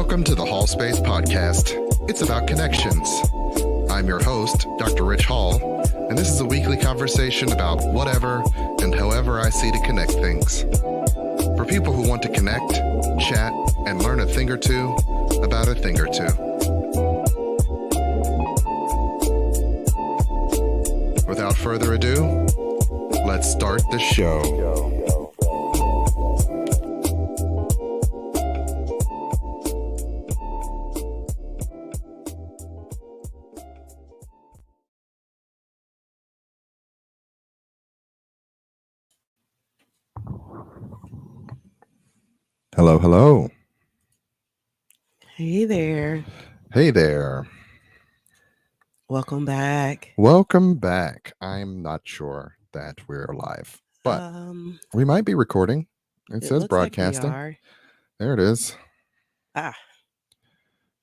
Welcome to the Hallspace Podcast. It's about connections. I'm your host, Dr. Ritch Hall, and this is a weekly conversation about whatever and however I see to connect things. For people who want to connect, chat, and learn a thing or two about a thing or two. Without further ado, let's start the show. Hello, hello. Hey there. Hey there. Welcome back. Welcome back. I'm not sure that we're live, but we might be recording. It says broadcasting. Like we are. There it is.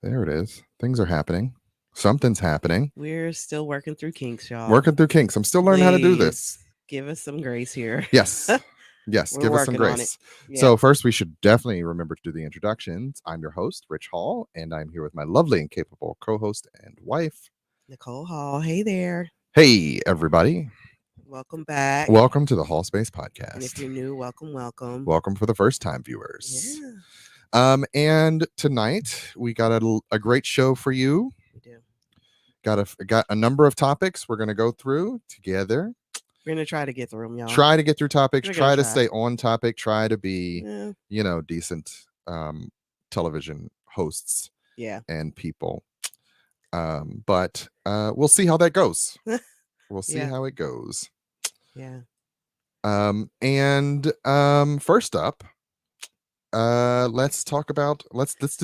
There it is. Things are happening. Something's happening. We're still working through kinks, y'all. Working through kinks. I'm still learning how to do this. Give us some grace here. Yes. Yes, give us some grace. Yeah. So first, we should definitely remember to do the introductions. I'm your host, Ritch Hall, and I'm here with my lovely and capable co-host and wife, Nicole Hall. Hey there. Hey, everybody. Welcome back. Welcome to the Hallspace Podcast. And if you're new, welcome. Welcome for the first-time viewers. Yeah. And tonight, we got a great show for you. We do. Got a number of topics we're going to go through together. We're going to try to get through them, y'all. Try to get through topics. Try to stay on topic. Try to be, decent television hosts. Yeah. And people. But we'll see how that goes. We'll see how it goes. Yeah. And first up, let's do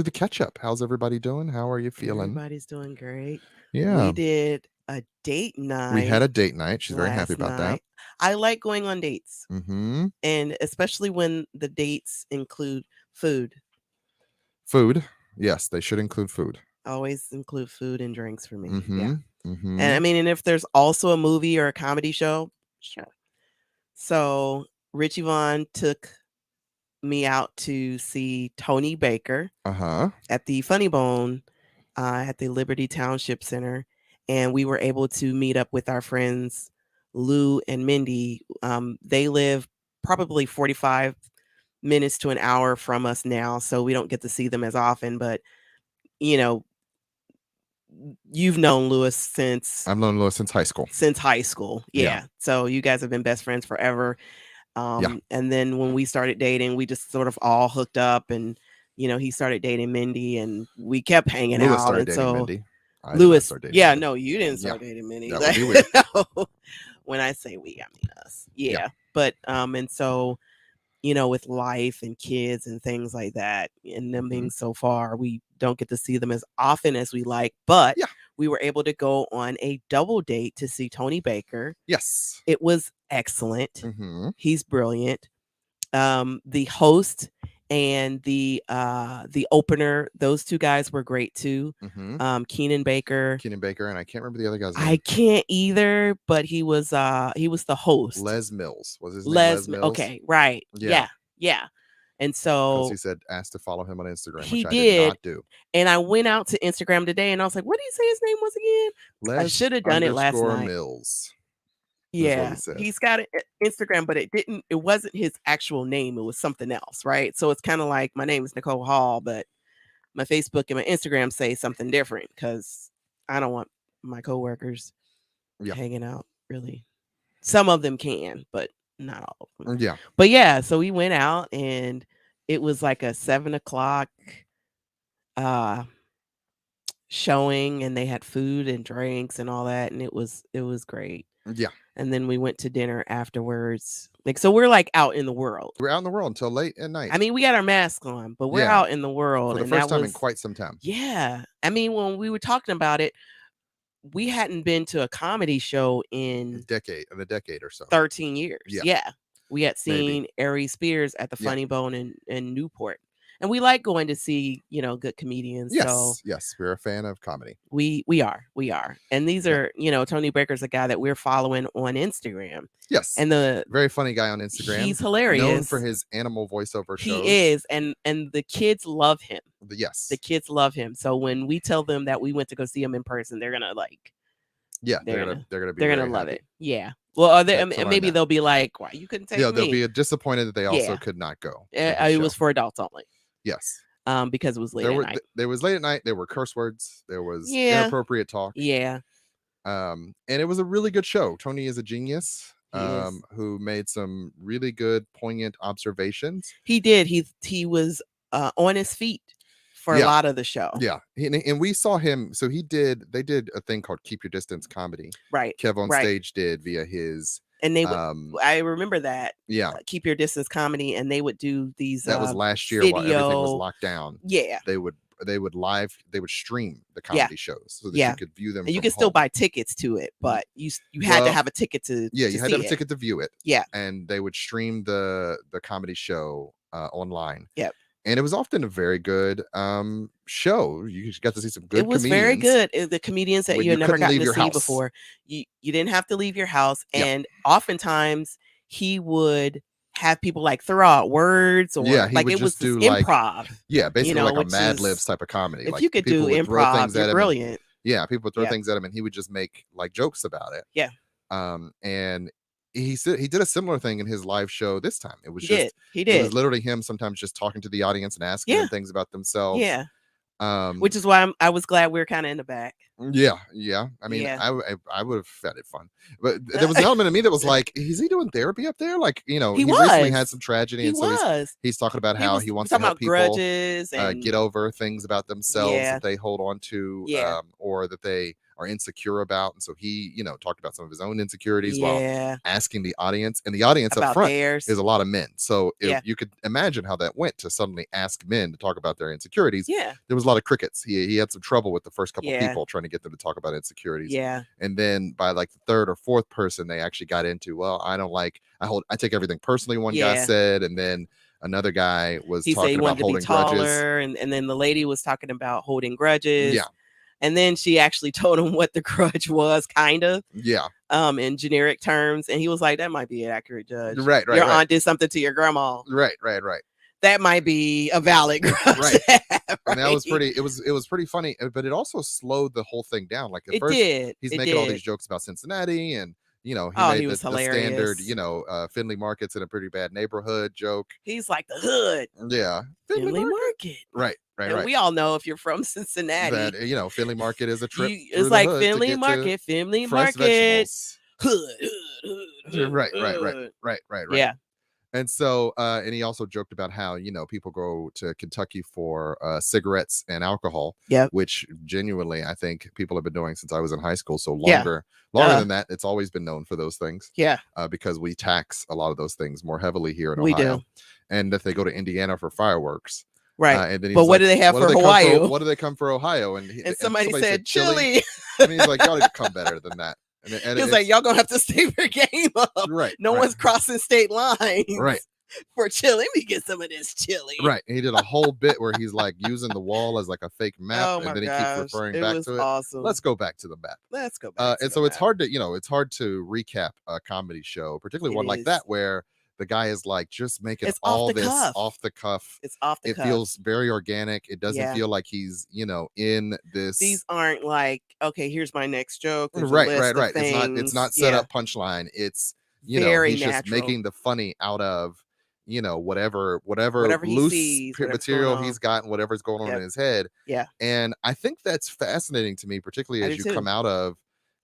the catch up. How's everybody doing? How are you feeling? Everybody's doing great. Yeah. We did a date night. We had a date night. She's very happy about that. I like going on dates. Mm-hmm. And especially when the dates include food. Food. Yes, they should include food. Always include food and drinks for me. Mm-hmm. Yeah. Mm-hmm. And I mean, and if there's also a movie or a comedy show, sure. So Ritch Yvonne took me out to see Tony Baker at the Funny Bone at the Liberty Township Center. And we were able to meet up with our friends, Lou and Mindy. They live probably 45 minutes to an hour from us now. So we don't get to see them as often. But, you've known Lewis since... I've known Lewis since high school. Yeah. So you guys have been best friends forever. And then when we started dating, we just sort of all hooked up. And, he started dating Mindy. And we kept hanging Lewis out. Started and dating so... Mindy. Lewis, no, you didn't start dating Minnie. That would be weird. No. When I say we, I mean us. Yeah. But and so, with life and kids and things like that, and them being so far, we don't get to see them as often as we like. But we were able to go on a double date to see Tony Baker. Yes, it was excellent. Mm-hmm. He's brilliant. The host and the opener, those two guys were great too. Mm-hmm. Keenan Baker, and I can't remember the other guy's name. I can't either, but he was the host. Les Mills was his name. Les Mills. Okay, right. Yeah. And so he said asked to follow him on Instagram, he which I did not do. And I went out to Instagram today and I was like, what did he say his name was again? I should have done it last night. Mills. Yeah, he's got an Instagram, but it wasn't his actual name. It was something else, right? So it's kind of like my name is Nicole Hall, but my Facebook and my Instagram say something different because I don't want my coworkers hanging out, really. Some of them can, but not all of them. Yeah. But yeah, so we went out and it was like a 7:00 showing and they had food and drinks and all that. And it was great. Yeah. And then we went to dinner afterwards. So we're like out in the world. We're out in the world until late at night. I mean, we got our masks on, but we're out in the world. For the first time in quite some time. Yeah. I mean, when we were talking about it, we hadn't been to a comedy show in a decade or so. 13 years. Yeah. We had seen Maybe. Ari Spears at the Funny Bone in Newport. And we like going to see, good comedians. Yes, so yes, we're a fan of comedy. We are. And these are, Tony Baker's a guy that we're following on Instagram. Yes. And the very funny guy on Instagram. He's hilarious. Known for his animal voiceover shows. He is. And the kids love him. Yes. The kids love him. So when we tell them that we went to go see him in person, they're gonna they're gonna love happy. it. Yeah. Well, maybe they'll be like, "Why you couldn't take me?" Yeah, they'll be disappointed that they also could not go. It was for adults only. Yes. Because it was late at night. There was late at night. There were curse words. There was inappropriate talk. Yeah. And it was a really good show. Tony is a genius. Who made some really good, poignant observations. He did. He was on his feet for a lot of the show. Yeah. And we saw him. So they did a thing called Keep Your Distance Comedy. Right. Kev on Stage did via his. And they would, I remember that. Yeah. Keep Your Distance Comedy. And they would do these. That was last year while everything was locked down. Yeah. They would stream the comedy shows so that you could view them. And you could still buy tickets to it, but you had to have a ticket to. Yeah, you had to have a ticket to view it. Yeah. And they would stream the comedy show online. Yep. And it was often a very good show. You got to see some good comedians. It was very good. The comedians that you had never gotten to see before. You didn't have to leave your house. And oftentimes he would have people like throw out words or like it was do improv. Basically like a Mad Libs type of comedy. If you could do improv, you're brilliant. People would throw things at him and he would just make like jokes about it. Yeah. And he did a similar thing in his live show this time. It was he did. It was literally him sometimes just talking to the audience and asking them things about themselves. Yeah. Which is why I was glad we were kind of in the back. Yeah. I mean, I would have found it fun, but there was an element of me that was like, is he doing therapy up there? Like, he recently had some tragedy, and so he's talking about how he wants to help people grudges and get over things about themselves that they hold on to, or that they are insecure about. And so he, talked about some of his own insecurities while asking the audience, and the audience about up front theirs. is a lot of men. So you could imagine how that went to suddenly ask men to talk about their insecurities. Yeah. There was a lot of crickets. He had some trouble with the first couple of people trying to get them to talk about insecurities. Yeah. And then by like the third or fourth person, they actually got into, well, I take everything personally, one guy said, and then another guy was talking about holding grudges. And then the lady was talking about holding grudges. Yeah. And then she actually told him what the grudge was, kind of. Yeah. In generic terms. And he was like, that might be an accurate judge. Right. Your aunt did something to your grandma. Right. That might be a valid grudge. Right. And that was it was pretty funny, but it also slowed the whole thing down. Like at first he's making all these jokes about Cincinnati, and he made the standard, Findlay Market's in a pretty bad neighborhood joke. He's like the hood. Yeah. Findlay Market. Right. And we all know if you're from Cincinnati that Findlay Market is a trip. It's like Findlay Market, hood. Right. Yeah. And so, and he also joked about how, people go to Kentucky for cigarettes and alcohol, which genuinely I think people have been doing since I was in high school. So longer than that, it's always been known for those things. Yeah. Because we tax a lot of those things more heavily here in Ohio. We do. And if they go to Indiana for fireworks. Right. And then but what do they have for Hawaii? What do they come for Ohio? And somebody said chili. And he's like, y'all need to come better than that. And he was like, y'all gonna have to stay your game up. Right. No one's crossing state lines. Right. For chili. Let me get some of this chili. Right. And he did a whole bit where he's like using the wall as like a fake map, and then he keeps referring back to it. Awesome. Let's go back to the map. Let's go back. And so it's hard to, recap a comedy show, particularly one like that where the guy is like just making all this off the cuff. It's off the cuff. It feels very organic. It doesn't feel like he's, in this. These aren't like, okay, here's my next joke. Right. It's not set up punchline. It's, very he's natural. Just making the funny out of, whatever loose material he's got and whatever's going on in his head. Yeah. And I think that's fascinating to me, particularly as you come out of,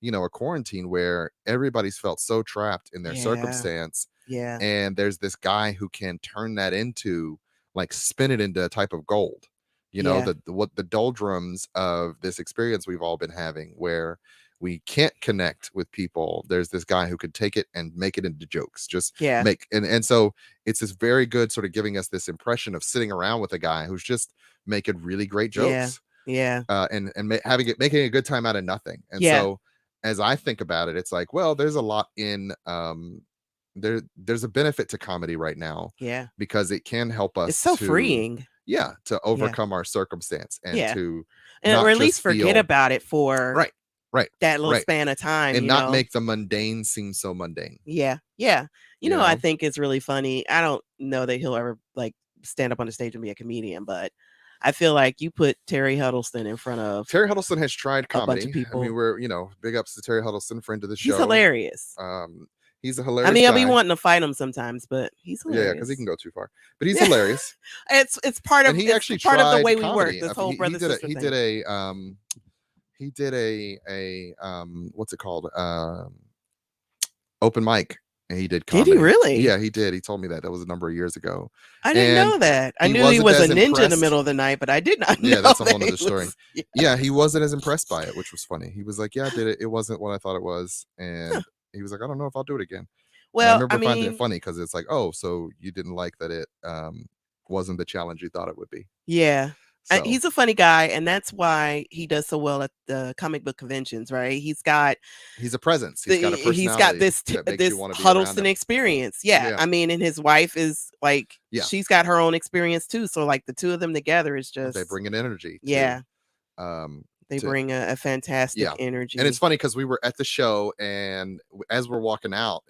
a quarantine where everybody's felt so trapped in their circumstance. Yeah. And there's this guy who can turn that into, like, spin it into a type of gold. The doldrums of this experience we've all been having where we can't connect with people. There's this guy who could take it and make it into jokes. And so it's this very good sort of giving us this impression of sitting around with a guy who's just making really great jokes. Yeah. And making a good time out of nothing. And so as I think about it, it's like, well, there's a lot in there's a benefit to comedy right now. Yeah. Because it can help us. It's so freeing. to overcome our circumstance and to or at least forget about it for that little span of time, and not make the mundane seem so mundane. You know, I think it's really funny. I don't know that he'll ever like stand up on the stage and be a comedian, but I feel like you put Terry Huddleston in front of Terry Huddleston has tried comedy. A bunch of people. I mean, we're big ups to Terry Huddleston, friend of the show. He's hilarious. He's a hilarious. I mean, guy. I'll be wanting to fight him sometimes, but he's hilarious. Yeah, because he can go too far. But he's hilarious. It's part of. He actually part of the way comedy. We work. This whole brother sister thing. He did a what's it called? Open mic. And he did comedy. Did he really? Yeah, he did. He told me that. That was a number of years ago. I didn't know that. I knew he was a ninja in the middle of the night, but I did not know. Yeah, that's a whole other story. Yeah, he wasn't as impressed by it, which was funny. He was like, yeah, I did it. It wasn't what I thought it was. And he was like, I don't know if I'll do it again. Well, and I remember finding it funny because it's like, oh, so you didn't like that it wasn't the challenge you thought it would be. Yeah. So. He's a funny guy, and that's why he does so well at the comic book conventions, right? He's a presence. He's got a personality. He's got this Huddleston experience. Yeah. I mean, and his wife is like, she's got her own experience too. So like the two of them together is just they bring an energy. They bring a fantastic energy. And it's funny because we were at the show, and as we're walking out,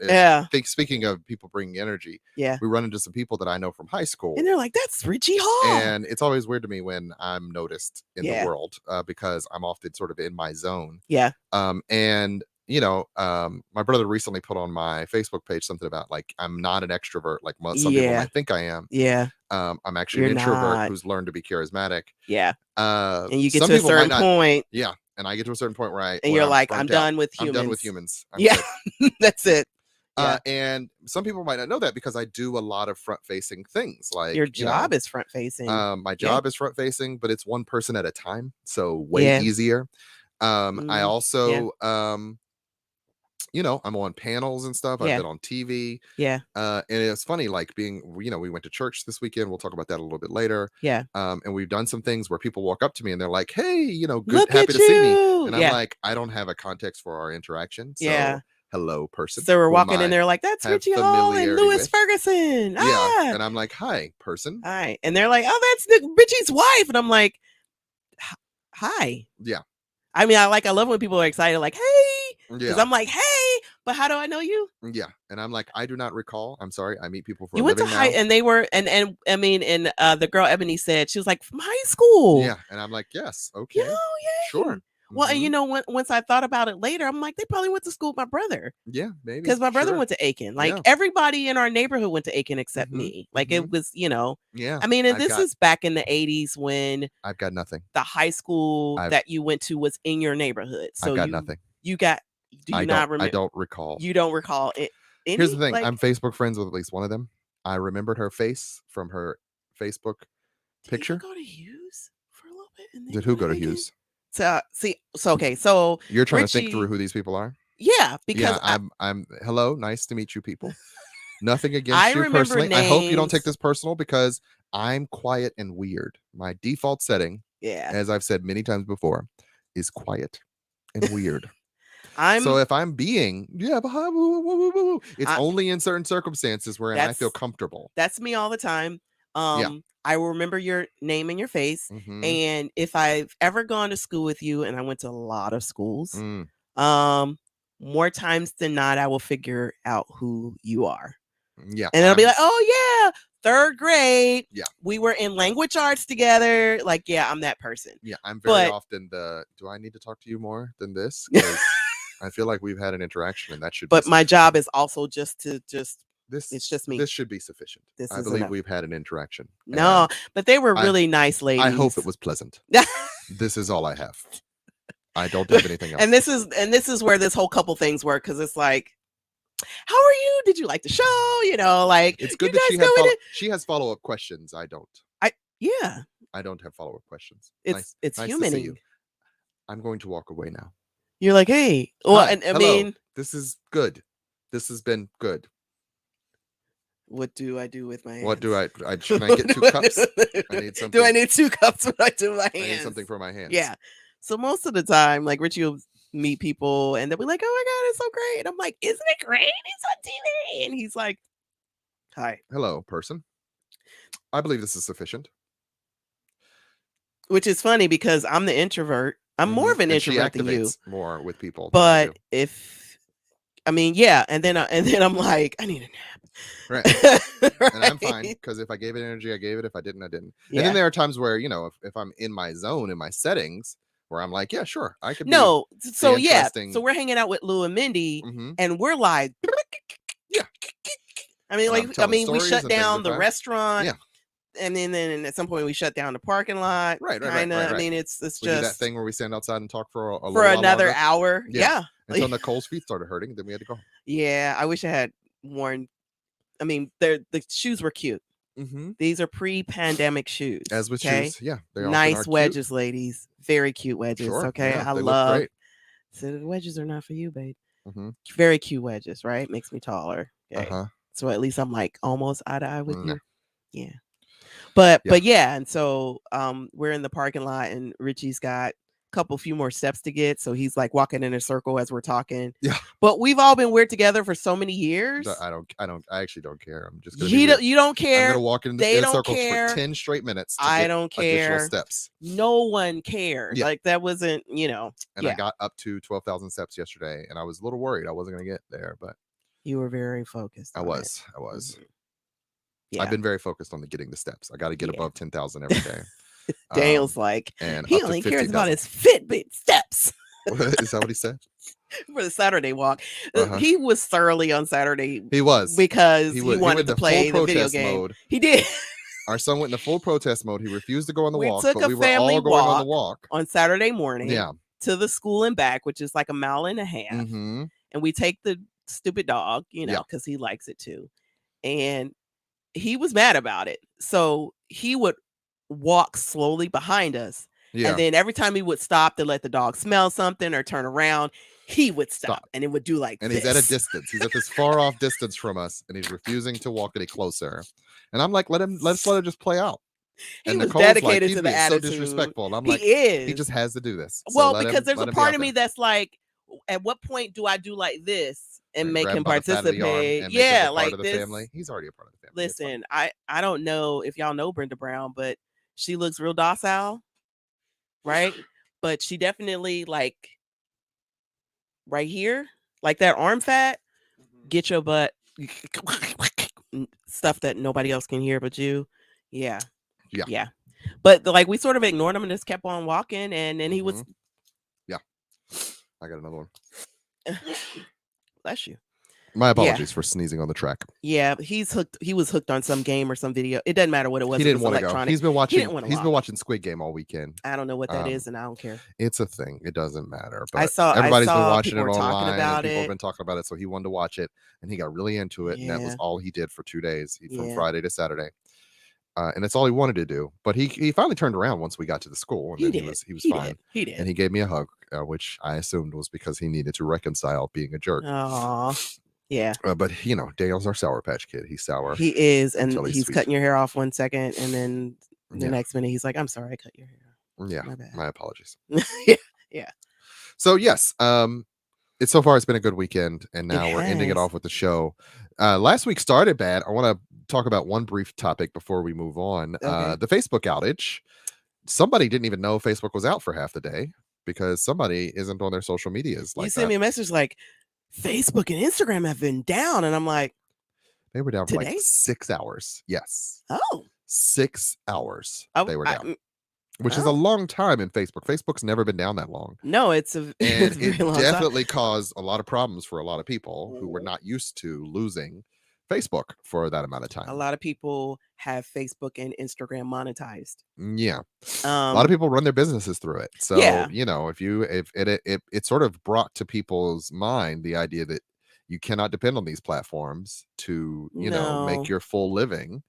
speaking of people bringing energy, we run into some people that I know from high school. And they're like, that's Ritch Hall. And it's always weird to me when I'm noticed in the world because I'm often sort of in my zone. Yeah. And my brother recently put on my Facebook page something about like I'm not an extrovert like some people might think I am. Yeah. I'm actually an introvert who's learned to be charismatic. Yeah. And you get to a certain point. Yeah. And I get to a certain point where you're like, I'm done with humans. I'm done with humans. That's it. And some people might not know that because I do a lot of front facing things. Like your job is front facing. My job is front facing, but it's one person at a time. So way easier. I also, I'm on panels and stuff. I've been on TV. Yeah. And it's funny, like being, we went to church this weekend. We'll talk about that a little bit later. Yeah. And we've done some things where people walk up to me and they're like, hey, good, happy to see me. And I'm like, I don't have a context for our interaction. So hello, person. So we're walking in there like, that's Ritch Hall and Lewis Ferguson. Yeah. And I'm like, hi, person. Hi. And they're like, oh, that's Richie's wife. And I'm like, hi. Yeah. I mean, I love when people are excited, like, hey, because I'm like, hey, but how do I know you? Yeah. And I'm like, I do not recall. I'm sorry. I meet people for you went to high, and they were, and I mean, and the girl Ebony said, she was like, from high school. Yeah. And I'm like, yes. Okay. Sure. Well, and once I thought about it later, I'm like, they probably went to school with my brother. Yeah, maybe. Because my brother went to Aiken. Like everybody in our neighborhood went to Aiken except me. Like it was, Yeah. I mean, and this is back in the 80s when I've got nothing. The high school that you went to was in your neighborhood. So I've got nothing. You got, do you not remember? I don't recall. You don't recall it. Here's the thing. I'm Facebook friends with at least one of them. I remembered her face from her Facebook picture. Did you go to Hughes for a little bit? Did who go to Hughes? So okay, so you're trying to think through who these people are. Yeah, because I'm hello, nice to meet you people. Nothing against you personally. I hope you don't take this personal because I'm quiet and weird. My default setting, as I've said many times before, is quiet and weird. So if I'm being it's only in certain circumstances where I feel comfortable. That's me all the time. I will remember your name and your face. And if I've ever gone to school with you, and I went to a lot of schools, more times than not, I will figure out who you are. Yeah. And it'll be like, oh yeah, 3rd grade. Yeah. We were in language arts together. Like, yeah, I'm that person. Yeah. I'm very often do I need to talk to you more than this? Because I feel like we've had an interaction and that should But my job is also it's just me. This should be sufficient. I believe we've had an interaction. No, but they were really nice ladies. I hope it was pleasant. This is all I have. I don't have anything else. And this is where this whole couple things work, because it's like, how are you? Did you like the show? Like it's good that she has follow-up questions. I don't. I don't have follow-up questions. It's nice humaning. To see you. I'm going to walk away now. You're like, hey, well, hi, and I mean, this is good. This has been good. What do I do with my hands? What do I should I get 2 cups? I need something. Do I need 2 cups when I do my hands? I need something for my hands. Yeah. So most of the time, like Richie will meet people and they'll be like, oh my God, it's so great. And I'm like, isn't it great? It's on TV. And he's like, hi. Hello, person. I believe this is sufficient. Which is funny because I'm the introvert. I'm more of an introvert than you. More with people. But and then I'm like, I need a nap. Right. Right. And I'm fine because if I gave it energy, I gave it. If I didn't, I didn't. Yeah. And then there are times where, if I'm in my zone, in my settings, where I'm like, yeah, sure, I could. So we're hanging out with Lou and Mindy, and we're like, yeah. We shut down the restaurant. Yeah. And then at some point we shut down the parking lot. Right. I mean, it's just that thing where we stand outside and talk for another hour. Yeah. Until Nicole's feet started hurting, then we had to go. Yeah, I wish I had worn. I mean, the shoes were cute. These are pre-pandemic shoes. As with shoes, yeah, they nice wedges, cute. Ladies, very cute wedges. Sure, okay, I love. Great. So the wedges are not for you, babe. Very cute wedges, right? Makes me taller. Okay. So at least I'm like almost eye to eye with you. Yeah. But and so we're in the parking lot and Richie's got a few more steps to get, so he's like walking in a circle as we're talking. Yeah. But we've all been together for so many years. I actually don't care. I'm just you don't care. I'm gonna walk in the circles for 10 straight minutes. I don't care. Additional steps. No one cares. Yeah. Like that wasn't, And I got up to 12,000 steps yesterday, and I was a little worried I wasn't gonna get there, but you were very focused. I was. Yeah. I've been very focused on getting the steps. I got to get above 10,000 every day. Daniel's like, he only cares about his Fitbit steps. Is that what he said? For the Saturday walk. He was thoroughly on Saturday. He was. Because he wanted to play the video game. Mode. He did. Our son went into full protest mode. He refused to go on the walk. But we were all going on the walk. On Saturday morning. Yeah. To the school and back, which is like a mile and a half. And we take the stupid dog, because he likes it too. And he was mad about it. So he would walk slowly behind us. Yeah. And then every time he would stop to let the dog smell something or turn around, he would stop. And it would do like and this. He's at a distance. He's at this far off distance from us, and he's refusing to walk any closer. And I'm like, let's let it just play out. He was dedicated to the attitude. So disrespectful. And I'm like, he just has to do this. Well, so because there's a part of me that's like, at what point do I do like this? And make him participate. Yeah, like this. Family. He's already a part of the family. Listen, I don't know if y'all know Brenda Brown, but she looks real docile, right? But she definitely like right here, like that arm fat. Get your butt stuff that nobody else can hear but you. Yeah. But like we sort of ignored him and just kept on walking, and then he was. Yeah, I got another one. Bless you. My apologies for sneezing on the track. Yeah, he's hooked. He was hooked on some game or some video. It doesn't matter what it was. He didn't want to go. He's been watching Squid Game all weekend. I don't know what that is, and I don't care. It's a thing. It doesn't matter. But everybody's been watching it online. People have been talking about it, so he wanted to watch it, and he got really into it. Yeah. And that was all he did for 2 days, from Friday to Saturday. And that's all he wanted to do. But he finally turned around once we got to the school, and then he was fine. He did. And he gave me a hug, which I assumed was because he needed to reconcile being a jerk. Aww. Yeah. But Daniel's our Sour Patch Kid. He's sour. He is, and he's sweet. Cutting your hair off 1 second, and then the next minute he's like, "I'm sorry, I cut your hair." Yeah. My apologies. Yeah. So yes, so far it's been a good weekend, and now we're ending it off with the show. Last week started bad. I want to talk about one brief topic before we move on. Okay. The Facebook outage. Somebody didn't even know Facebook was out for half the day because somebody isn't on their social medias. You sent me a message like, Facebook and Instagram have been down, and I'm like, they were down for like 6 hours. Yes. Oh, 6 hours. They were down. Which is a long time in Facebook. Facebook's never been down that long. No, it's a it definitely caused a lot of problems for a lot of people who were not used to losing Facebook for that amount of time. A lot of people have Facebook and Instagram monetized. Yeah. A lot of people run their businesses through it. So, if it sort of brought to people's mind the idea that you cannot depend on these platforms to, make your full living.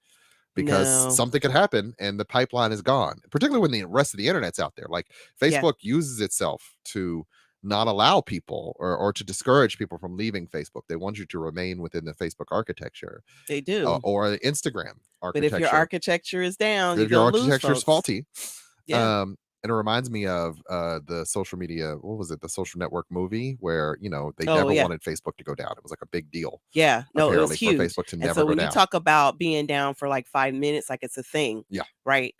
Because something could happen and the pipeline is gone, particularly when the rest of the internet's out there. Like Facebook uses itself to not allow people or to discourage people from leaving Facebook. They want you to remain within the Facebook architecture. They do. Or the Instagram architecture. But if your architecture is down, if your architecture is faulty. Yeah. And it reminds me of the social media, what was it? The Social Network movie where, they never wanted Facebook to go down. It was like a big deal. Yeah. No, it was huge. For Facebook to never go down. So when you talk about being down for like 5 minutes, like it's a thing. Yeah. Right.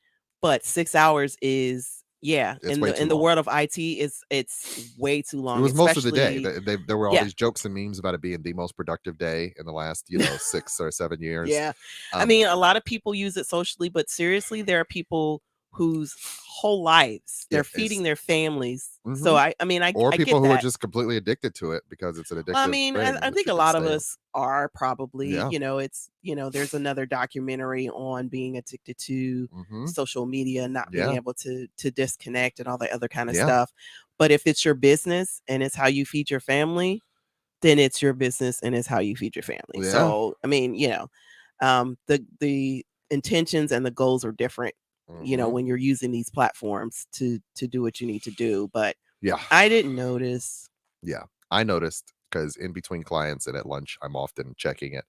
but 6 hours is It's in the world of IT it's way too long. It was most of the day. There were all these jokes and memes about it being the most productive day in the last 6 or 7 years. Yeah. I mean, a lot of people use it socially, but seriously, there are people whose whole lives they're feeding their families. So I people who get are just completely addicted to it because it's an addictive I mean, thing, I think a lot of us are probably, it's, there's another documentary on being addicted to social media and not being able to disconnect and all that other kind of stuff. But if it's your business and it's how you feed your family, then it's your business and it's how you feed your family. Yeah. So, I mean, the intentions and the goals are different, when you're using these platforms to do what you need to do. But I didn't notice. Yeah, I noticed because in between clients and at lunch, I'm often checking it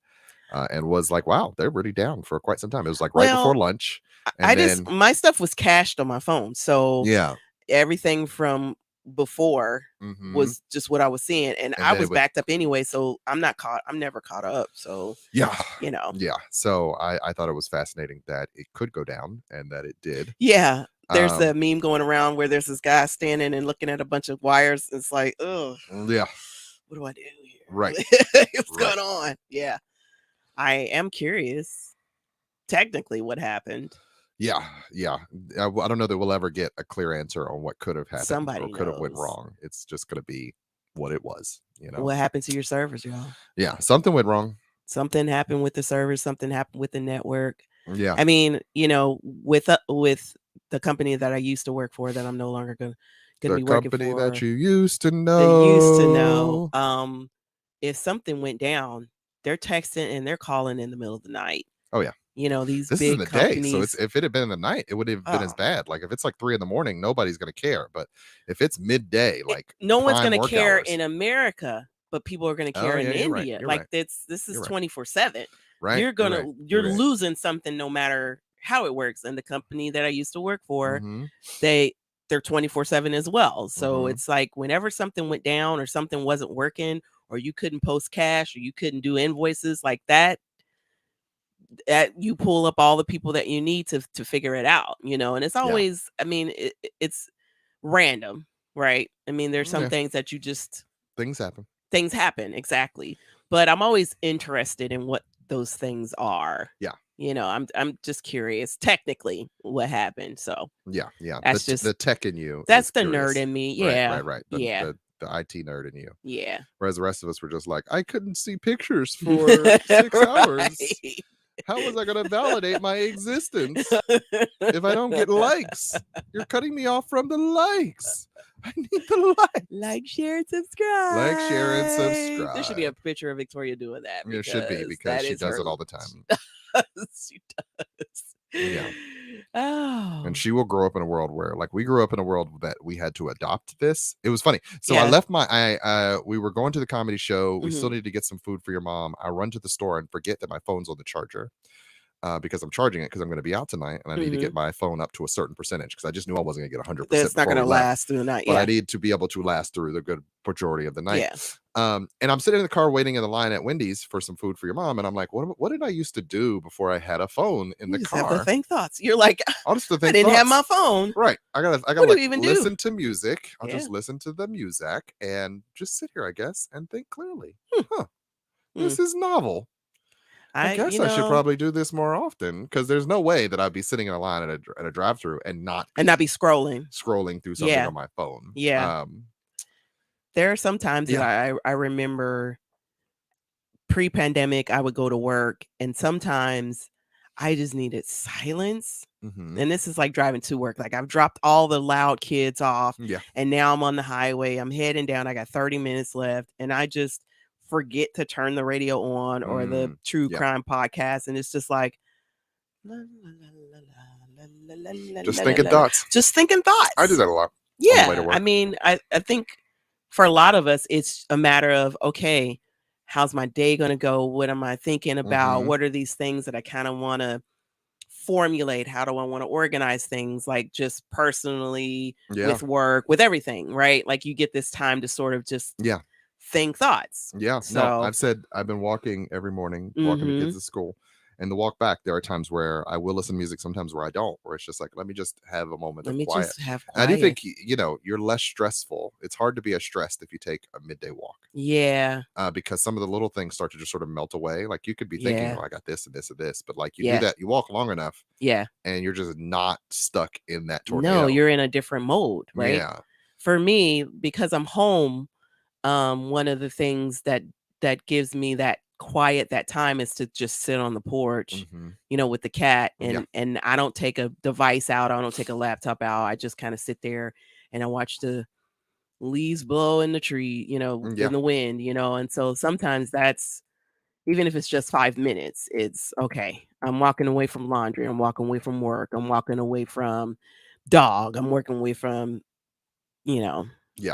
and was like, wow, they're really down for quite some time. It was like right before lunch. And my stuff was cached on my phone. So everything from before was just what I was seeing, and I was backed up anyway, so I'm never caught up. So so I thought it was fascinating that it could go down and that it did. There's a meme going around where there's this guy standing and looking at a bunch of wires. It's like, what do I do here? Right. What's going on? I am curious technically what happened. I don't know that we'll ever get a clear answer on what could have happened. Somebody or could have went wrong. It's just going to be what it was. What happened to your servers, y'all? Something went wrong. Something happened with the servers. Something happened with the network. I mean, with the company that I used to work for, that I'm no longer gonna be working for. The company that you used to know. If something went down, they're texting and they're calling in the middle of the night. Oh yeah. These this big is in the companies. Day, so if it had been in the night, it would have been as bad. Like if it's like 3 a.m, nobody's gonna care. But if it's midday, no one's gonna care in America, but people are gonna care in India. Right. This is 24/7. Right. You're losing something no matter how it works. And the company that I used to work for, they're 24/7 as well. So it's like whenever something went down or something wasn't working, or you couldn't post cash or you couldn't do invoices like that, you pull up all the people that you need to figure it out, and it's always, I mean, it's random, right? I mean, there's some things that you just things happen. Exactly. But I'm always interested in what those things are. I'm just curious technically what happened. So that's just the tech in you. That's the nerd in me. Right. The IT nerd in you. Whereas the rest of us were just like, I couldn't see pictures for 6 hours. How was I going to validate my existence if I don't get likes? You're cutting me off from the likes. I need the likes. Like, share, and subscribe. There should be a picture of Victoria doing that. It should be, because she does it all the time. She does. And she will grow up in a world where, like, we grew up in a world that we had to adopt this. It was funny. So I left we were going to the comedy show. We still needed to get some food for your mom. I run to the store and forget that my phone's on the charger. Because I'm charging it because I'm going to be out tonight and I need to get my phone up to a certain percentage, because I just knew I wasn't going to get 100%. It's not going to last through the night. But I need to be able to last through the good majority of the night. And I'm sitting in the car waiting in the line at Wendy's for some food for your mom. And I'm like, what did I used to do before I had a phone in the car? Have to think thoughts. You're like, I'll just think I didn't have my phone. Right. I gotta what do you even listen to music. I'll just listen to the music and just sit here, I guess, and think clearly. This is novel. I guess I should probably do this more often, because there's no way that I'd be sitting in a line at a drive-through and not be scrolling through something on my phone. There are some times that I remember pre-pandemic, I would go to work and sometimes I just needed silence. And this is like driving to work. Like, I've dropped all the loud kids off and now I'm on the highway. I'm heading down. I got 30 minutes left and I just forget to turn the radio on or the true crime podcast, and it's just like just thinking thoughts. I do that a lot. I mean, I think for a lot of us it's a matter of, okay, how's my day gonna go? What am I thinking about? What are these things that I kind of want to formulate? How do I want to organize things, like just personally, with work, with everything, right? Like, you get this time to sort of just think thoughts. So I've been walking every morning, walking the kids to school, And the walk back, there are times where I will listen to music, sometimes where I don't, where it's just like, let me just have a moment of quiet. Just have And I do quiet. think, you're less stressful. It's hard to be as stressed if you take a midday walk. Yeah. Because some of the little things start to just sort of melt away. Like you could be thinking, Yeah. oh, I got this and this and this, but like you do that, you walk long enough, Yeah. and you're just not stuck in that No, tornado. you're in a different mode, right? Yeah. For me, because I'm home, one of the things that gives me that quiet, that time, is to just sit on the porch, with the cat, and I don't take a device out. I don't take a laptop out. I just kind of sit there and I watch the leaves blow in the tree, in the wind, and so sometimes that's, even if it's just 5 minutes, it's okay. I'm walking away from laundry. I'm walking away from work. I'm walking away from dog. I'm working away from,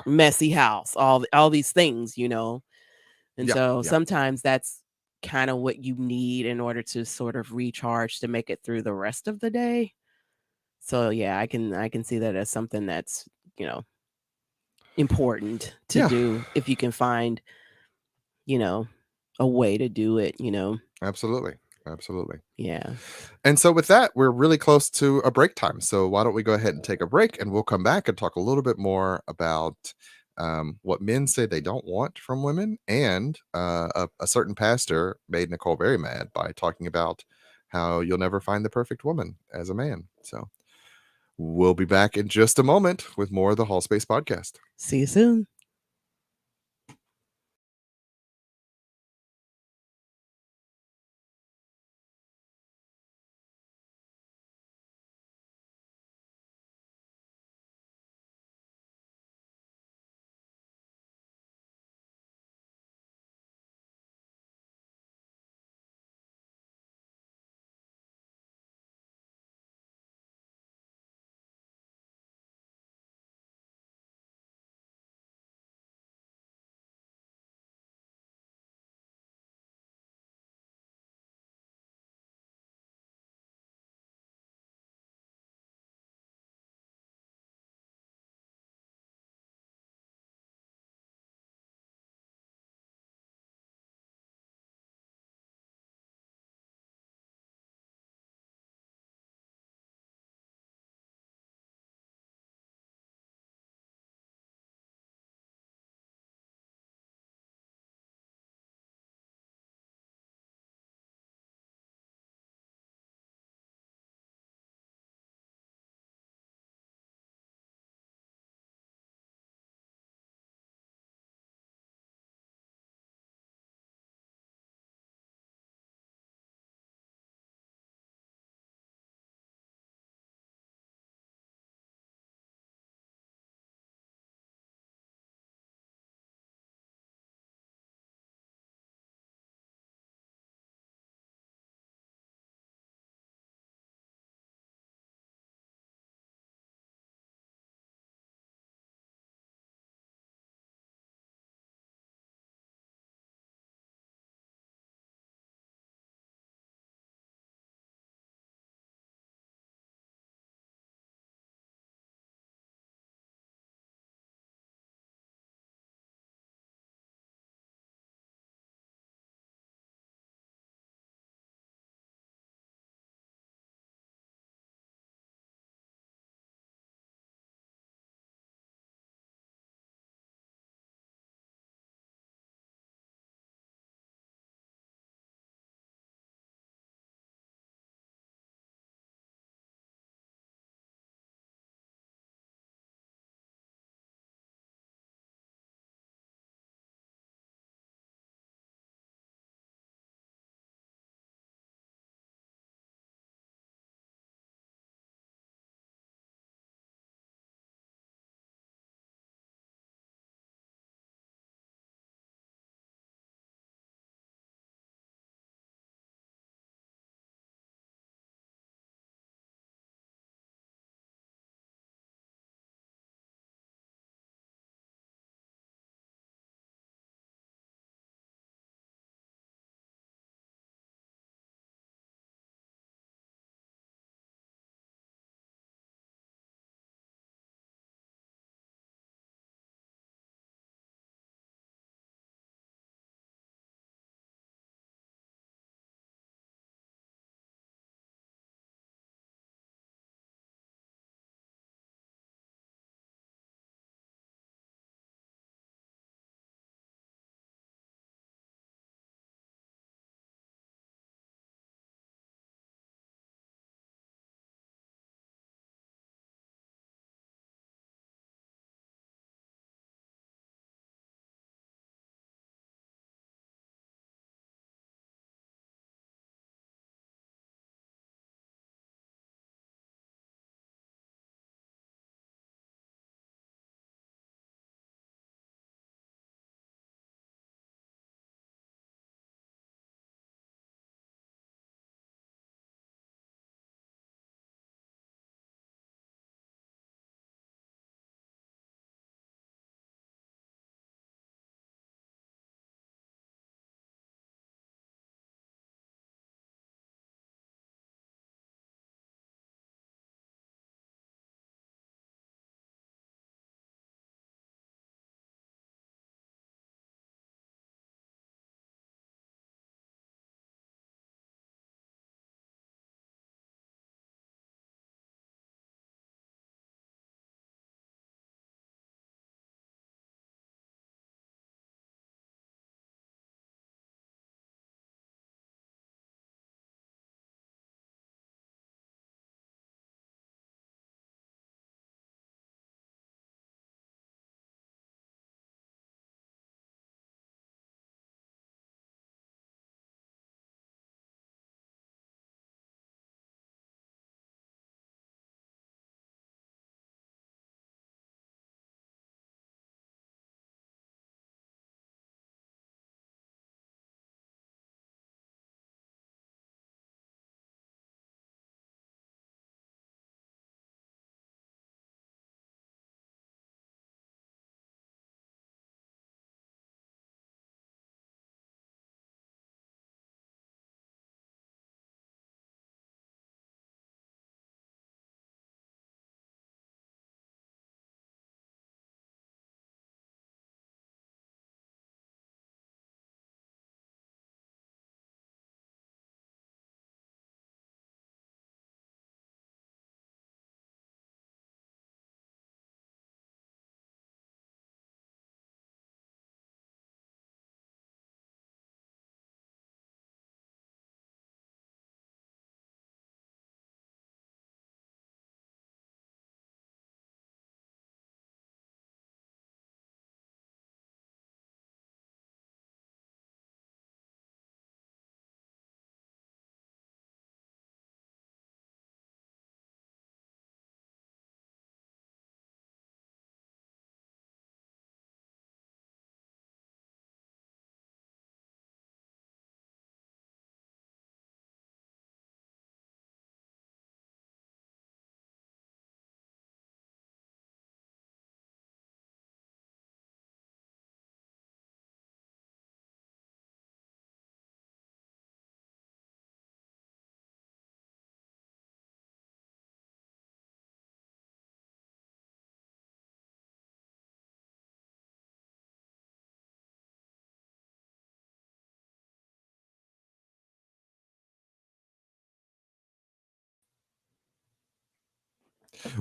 messy house, all these things, and so sometimes that's kind of what you need in order to sort of recharge to make it through the rest of the day. So yeah, I can see that as something that's, important to do if you can find, a way to do it, Absolutely. Yeah. And so with that, we're really close to a break time. So why don't we go ahead and take a break, and we'll come back and talk a little bit more about what men say they don't want from women. And a certain pastor made Nicole very mad by talking about how you'll never find the perfect woman as a man. So we'll be back in just a moment with more of the Hallspace Podcast. See you soon.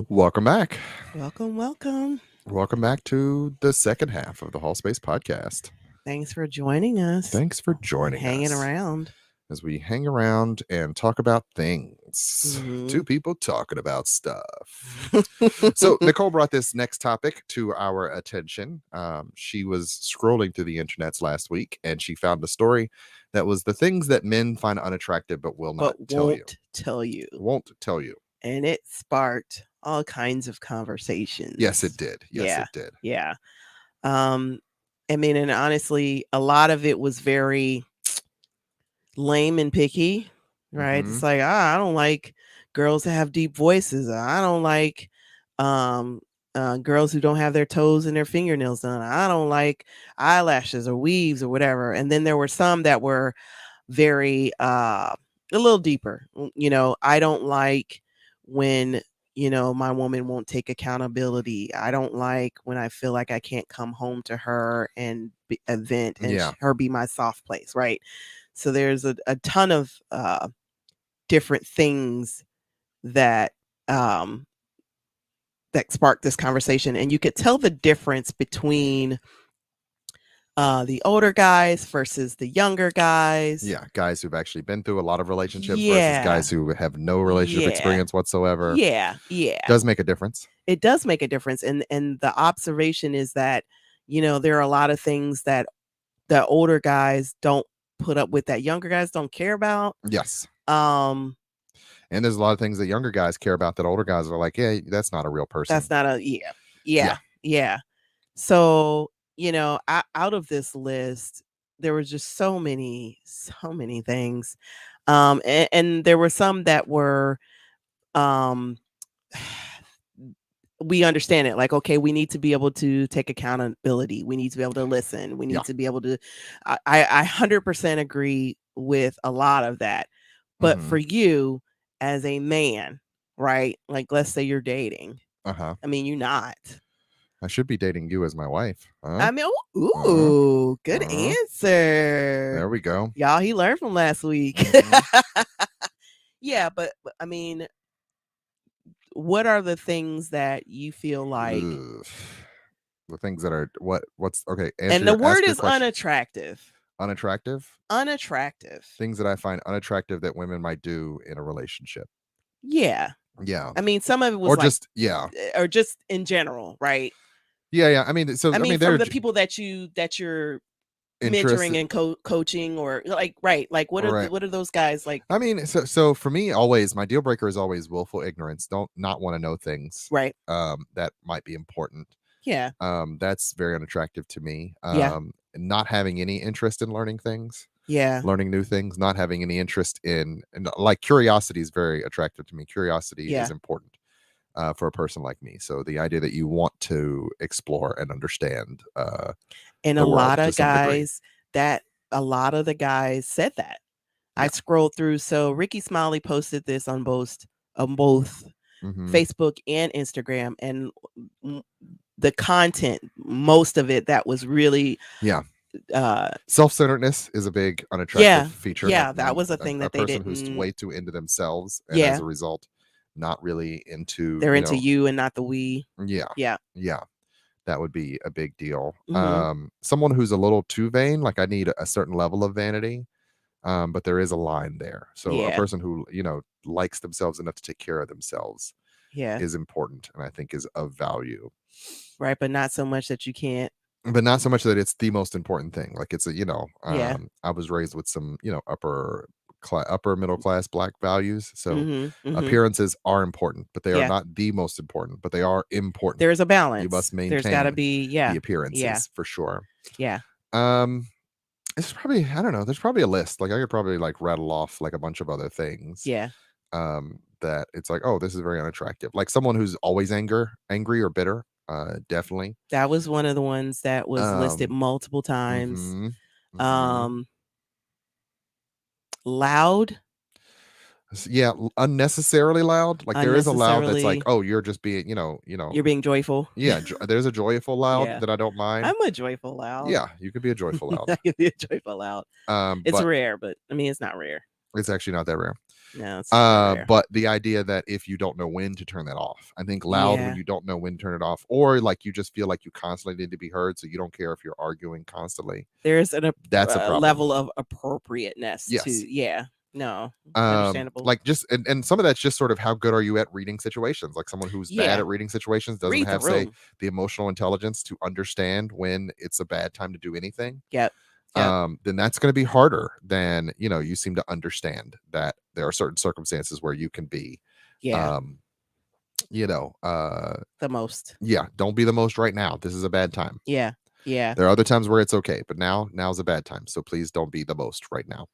Welcome back. Welcome. Welcome back to the second half of the Hallspace Podcast. Thanks for joining us. Thanks for joining us. Hanging around. As we hang around and talk about things. Mm-hmm. Two people talking about stuff. So Nicole brought this next topic to our attention. She was scrolling through the internets last week and she found a story that was the things that men find unattractive but will not tell you. Won't tell you. And it sparked all kinds of conversations. Yes, it did. It did. Yeah. I mean, and honestly, a lot of it was very lame and picky, right? Mm-hmm. It's like, I don't like girls that have deep voices. I don't like girls who don't have their toes and their fingernails done. I don't like eyelashes or weaves or whatever. And then there were some that were very a little deeper. I don't like when my woman won't take accountability. I don't like when I feel like I can't come home to her and vent and her be my soft place, right? So there's a ton of different things that sparked this conversation, and you could tell the difference between the older guys versus the younger guys. Yeah, guys who've actually been through a lot of relationships versus guys who have no relationship experience whatsoever. Yeah. Does make a difference. It does make a difference. And the observation is that, there are a lot of things that the older guys don't put up with that younger guys don't care about. Yes. And there's a lot of things that younger guys care about that older guys are like, yeah, that's not a real person. That's not yeah. So, out of this list, there was just so many things. And there were some that were, we understand it. Like, okay, we need to be able to take accountability. We need to be able to listen. We need to be able to, I 100% agree with a lot of that. But for you as a man, right? Like, let's say you're dating. I mean, you're not. I should be dating you as my wife. I mean, good answer. There we go. Y'all, he learned from last week. Yeah, but I mean, what are the things that you feel like? The things that are what's okay. And the word is unattractive. Unattractive? Unattractive. Things that I find unattractive that women might do in a relationship. Yeah. Yeah. I mean, some of it was or just in general, right? Yeah. I mean, from the people that you're mentoring and coaching, or like, right? Like, what are those guys like? I mean, so for me, always my deal breaker is always willful ignorance. Don't not want to know things, right? That might be important. Yeah. That's very unattractive to me. Not having any interest in learning things. Yeah. Learning new things, not having any interest in, and like curiosity is very attractive to me. Curiosity is important for a person like me. So the idea that you want to explore and understand, and a lot of the guys said that. I scrolled through. So Ricky Smiley posted this on both Facebook and Instagram, and the content, most of it that was really self-centeredness is a big unattractive feature. That was a thing that they didn't. Who's way too into themselves, and as a result, not really into. They're into you and not the we. Yeah. That would be a big deal. Someone who's a little too vain, like I need a certain level of vanity, but there is a line there. So a person who likes themselves enough to take care of themselves, is important, and I think is of value. Right, but not so much that you can't. But not so much that it's the most important thing. Like it's I was raised with some, upper middle class Black values. So appearances are important, but they are not the most important, but they are important. There's a balance. You must maintain. There's got to be, the appearances for sure. Yeah. It's probably, I don't know. There's probably a list. Like I could probably rattle off like a bunch of other things. Yeah. That it's like, oh, this is very unattractive. Like someone who's always angry or bitter. Definitely. That was one of the ones that was listed multiple times. Loud. Yeah, unnecessarily loud. Like there is a loud that's like, oh, you're just being, you're being joyful. Yeah, there's a joyful loud that I don't mind. I'm a joyful loud. Yeah, you could be a joyful loud. I could be a joyful loud. It's rare, but I mean, it's not rare. It's actually not that rare. No, it's rare. But the idea that if you don't know when to turn that off, I think loud when you don't know when to turn it off, or like you just feel like you constantly need to be heard, so you don't care if you're arguing constantly. There's that's a problem. Level of appropriateness to no, understandable. Like just and some of that's just sort of how good are you at reading situations. Like someone who's bad at reading situations doesn't have say the emotional intelligence to understand when it's a bad time to do anything. Yep. Then that's going to be harder than, you seem to understand that there are certain circumstances where you can be the most. Don't be the most right now. This is a bad time. There are other times where it's okay, but now's a bad time, so please don't be the most right now.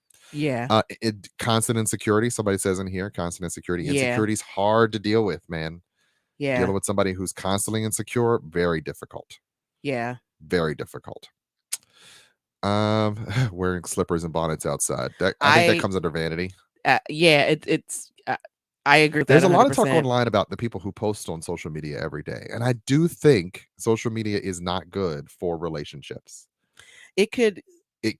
Constant insecurity, somebody says in here, constant insecurity. Insecurity is hard to deal with, man. Dealing with somebody who's constantly insecure, very difficult. Very difficult. Wearing slippers and bonnets outside, I think that comes under vanity. It's I agree with There's that 100%. A lot of talk online about the people who post on social media every day, and I do think social media is not good for relationships. It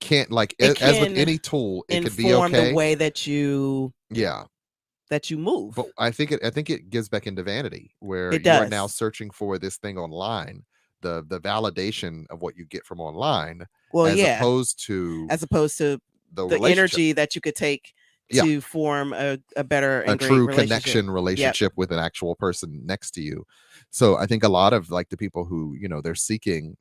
can't, like, as with any tool, it could be okay the way that you move. But I think it gives back into vanity, where you are now searching for this thing online, the validation of what you get from online, as opposed to the energy that you could take to form a better and a true connection relationship with an actual person next to you. So I think a lot of like the people who, they're seeking,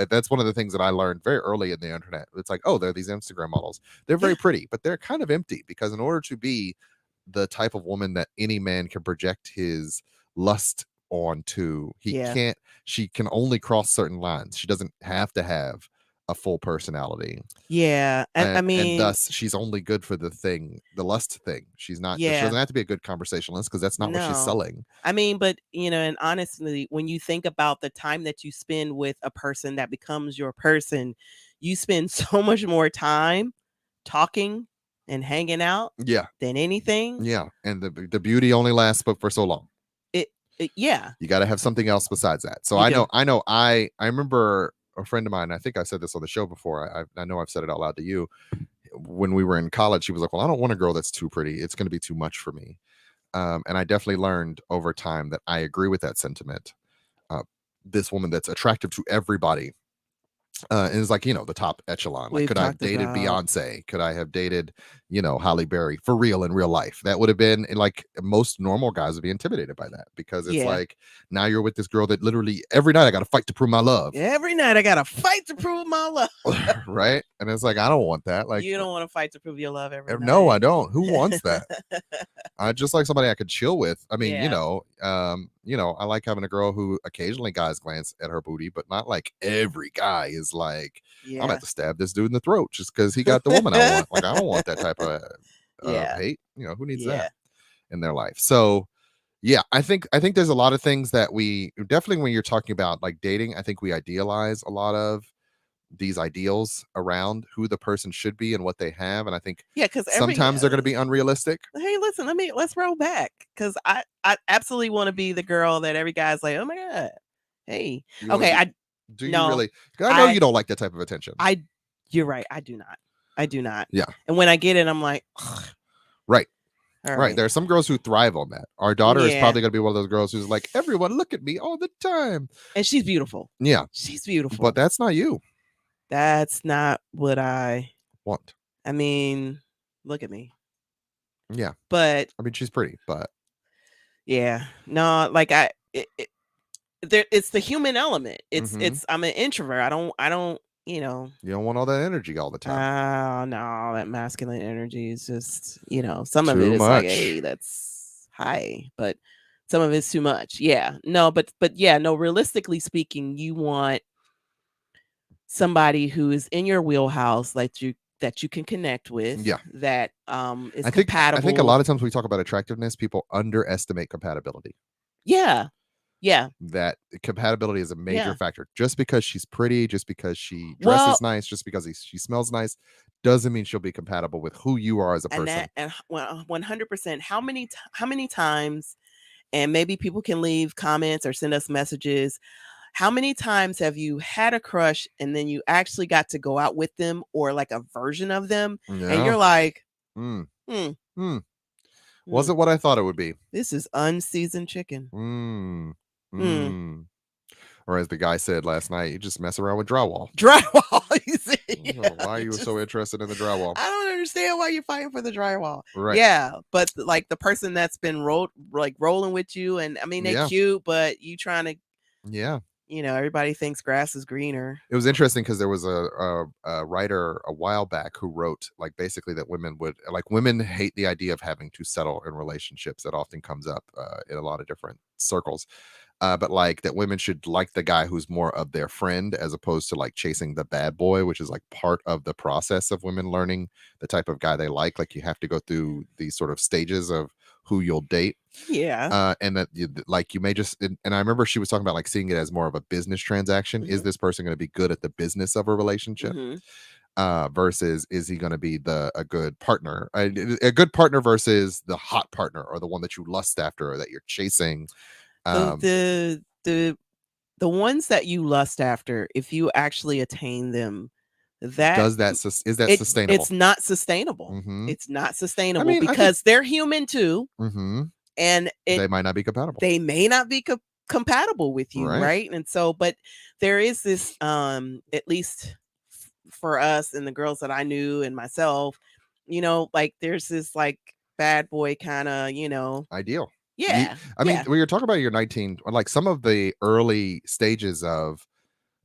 that's one of the things that I learned very early in the internet. It's like, oh, they're these Instagram models. They're very pretty, but they're kind of empty, because in order to be the type of woman that any man can project his lust onto, she can only cross certain lines. She doesn't have to have a full personality. And I mean, and thus she's only good for the lust thing. She's not. She doesn't have to be a good conversationalist, because that's not what she's selling. I mean, but and honestly, when you think about the time that you spend with a person that becomes your person, you spend so much more time talking and hanging out than anything. And the beauty only lasts but for so long. You got to have something else besides that. So I remember a friend of mine, I think I said this on the show before, I know I've said it out loud to you, when we were in college, she was like, well, I don't want a girl that's too pretty, it's going to be too much for me. And I definitely learned over time that I agree with that sentiment. This woman that's attractive to everybody, and it's like, the top echelon. Like, could I have dated Beyonce? Could I have dated, Halle Berry for real in real life? That would have been, like, most normal guys would be intimidated by that, because it's like, now you're with this girl that literally every night I got to fight to prove my love. Every night I got to fight to prove my love. Right? And it's like, I don't want that. Like, you don't want to fight to prove your love every night. No, I don't. Who wants that? I just like somebody I could chill with. I mean, I like having a girl who occasionally guys glance at her booty, but not like every guy is like, I'm gonna have to stab this dude in the throat just because he got the woman I want. Like, I don't want that type of hate. Who needs that in their life? So I think there's a lot of things that we definitely, when you're talking about like dating, I think we idealize a lot of these ideals around who the person should be and what they have, and I think because sometimes they're going to be unrealistic. Hey, listen, let's roll back, because I absolutely want to be the girl that every guy's like, oh my god, hey, okay, you really? I know you don't like that type of attention. You're right, I do not. Yeah, and when I get it, I'm like, ugh. Right. There are some girls who thrive on that. Our daughter is probably going to be one of those girls who's like, everyone look at me all the time, and she's beautiful. Yeah, she's beautiful, but that's not you. That's not what I want. I mean, look at me. Yeah. But I mean, she's pretty, but no, like it's the human element. It's I'm an introvert. I don't, you don't want all that energy all the time. Oh no, that masculine energy is just, some of it is like, hey, that's hi, but some of it's too much. No, but realistically speaking, you want somebody who is in your wheelhouse, like that you can connect with, that is compatible. I think a lot of times we talk about attractiveness, people underestimate compatibility. That compatibility is a major factor. Just because she's pretty, just because she dresses nice, just because she smells nice, doesn't mean she'll be compatible with who you are as a person. And 100%. How many times, and maybe people can leave comments or send us messages, how many times have you had a crush and then you actually got to go out with them, or like a version of them, and you're like, Wasn't what I thought it would be. This is unseasoned chicken. Or as the guy said last night, you just mess around with drywall. He said, yeah, why are you so interested in the drywall? I don't understand why you're fighting for the drywall. Right. Yeah, but like the person that's been rolling with you, and I mean they're cute, but you trying to. Yeah. Everybody thinks grass is greener. It was interesting because there was a writer a while back who wrote like basically that women hate the idea of having to settle in relationships. That often comes up in a lot of different circles. But like that women should like the guy who's more of their friend as opposed to like chasing the bad boy, which is like part of the process of women learning the type of guy they like. Like you have to go through these sort of stages of who you'll date. Yeah. And that you may just, and I remember she was talking about like seeing it as more of a business transaction. Is this person going to be good at the business of a relationship? Versus is he going to be a good partner? A good partner versus the hot partner or the one that you lust after or that you're chasing. The ones that you lust after, if you actually attain them, is that sustainable? It's not sustainable. It's not sustainable because they're human too, and they might not be compatible. They may not be compatible with you, right? And so, but there is this, at least for us and the girls that I knew and myself, like there's this like bad boy kind of, ideal. Yeah. I mean, when you're talking about your 19, like some of the early stages of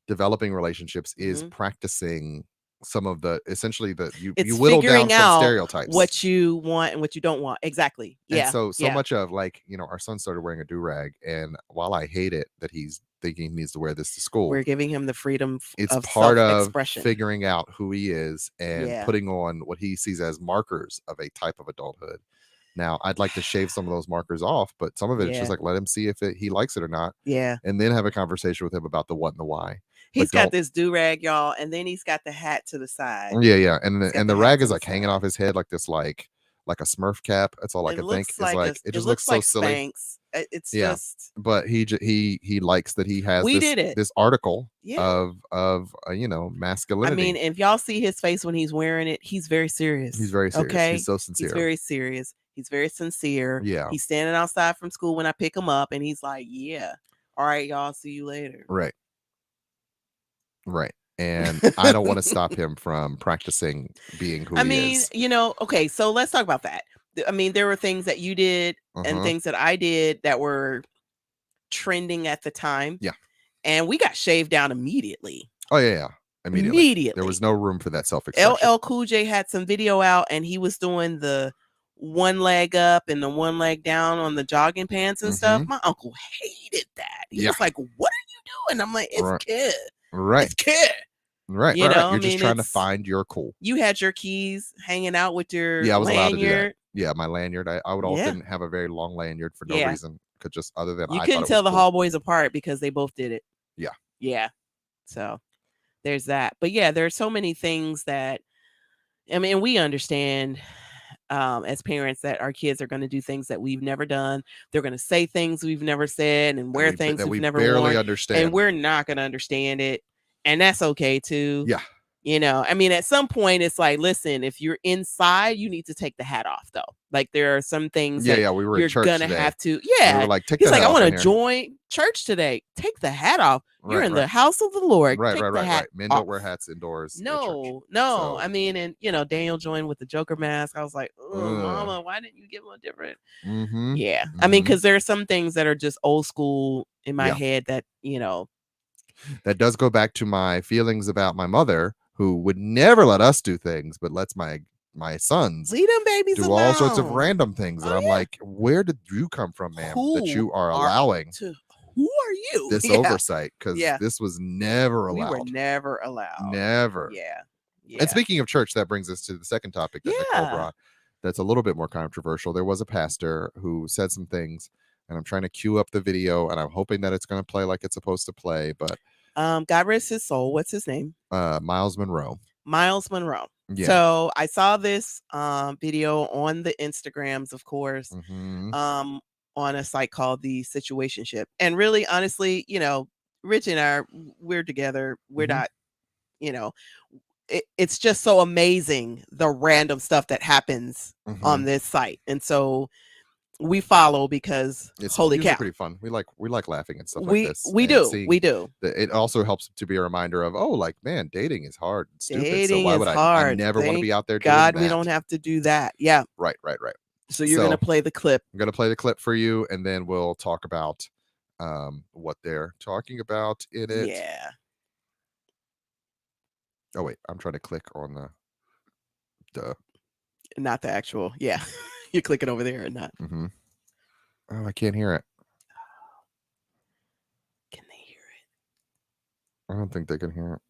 developing relationships is practicing some of the, essentially you whittle down some stereotypes. What you want and what you don't want. Exactly. Yeah. And so much of like, our son started wearing a do-rag, and while I hate it that he's thinking he needs to wear this to school, we're giving him the freedom it's of part of self-expression. figuring out who he is and putting on what he sees as markers of a type of adulthood. Now, I'd like to shave some of those markers off, but some of it's just like, let him see if he likes it or not. Yeah. And then have a conversation with him about the what and the why. He's got this do-rag, y'all, and then he's got the hat to the side. Yeah. And the rag is like hanging off his head like this, like a Smurf cap. That's all I can think. It just looks so silly. It's just. But he likes that he has this article of masculinity. I mean, if y'all see his face when he's wearing it, he's very serious. He's very serious. Okay? He's so sincere. He's very serious. He's very sincere. Yeah. He's standing outside from school when I pick him up, and he's like, yeah. All right, y'all, see you later. Right. And I don't want to stop him from practicing being who he is. Okay, so let's talk about that. I mean, there were things that you did and things that I did that were trending at the time. Yeah. And we got shaved down immediately. Oh, yeah. Immediately. There was no room for that self-expression. LL Cool J had some video out, and he was doing the one leg up and the one leg down on the jogging pants and stuff. My uncle hated that. He was like, what are you doing? I'm like, it's kid. Right. It's kid. Right. You're just trying to find your cool. You had your keys hanging out with your I was lanyard. allowed to do that. Yeah, my lanyard. I would often have a very long lanyard for no reason. Because just other than you couldn't tell the Hall boys apart because they both did it. Yeah. Yeah. So there's that. But yeah, there are so many things that, I mean, we understand as parents that our kids are going to do things that we've never done. They're going to say things we've never said and wear things that we've never worn. Understand. And we're not going to understand it. And that's okay too. Yeah. I mean, at some point it's like, listen, if you're inside, you need to take the hat off though. Like there are some things we were you're in church gonna today. have to. Yeah. We were like, he's like, I want to join church today. Take the hat off. You're in the house of the Lord. Right. Men don't wear hats indoors. No. So, I mean, and Daniel joined with the Joker mask. I was like, oh, Mama, why didn't you give him a different? Yeah. I mean, because there are some things that are just old school in my head that, That does go back to my feelings about my mother, who would never let us do things, but lets my sons leave them babies do alone. all sorts of random things. And I'm like, where did you come from, ma'am? That you are allowing who are you? This oversight? Because this was never allowed. We were never allowed. Never. Yeah. And speaking of church, that brings us to the second topic that Nicole brought. That's a little bit more controversial. There was a pastor who said some things, and I'm trying to cue up the video, and I'm hoping that it's going to play like it's supposed to play. But God rest his soul. What's his name? Miles Monroe. Miles Monroe. Yeah. So I saw this video on the Instagrams, of course, on a site called The Situationship. And really, honestly, Rich and I, we're together. We're not, it's just so amazing the random stuff that happens on this site. And so we follow because it's holy cow, pretty fun. We like laughing and stuff like this. We do. It also helps to be a reminder of, oh, like, man, dating is hard and stupid. Dating so why would I never want to be out there doing that. We don't have to do that. Yeah. Right. So you're gonna play the clip. I'm gonna play the clip for you, and then we'll talk about what they're talking about in it. Yeah. Oh wait, I'm trying to click on the not the actual. Yeah. You're clicking over there or not. Mm-hmm. Oh, I can't hear it. Can they hear it? I don't think they can hear it.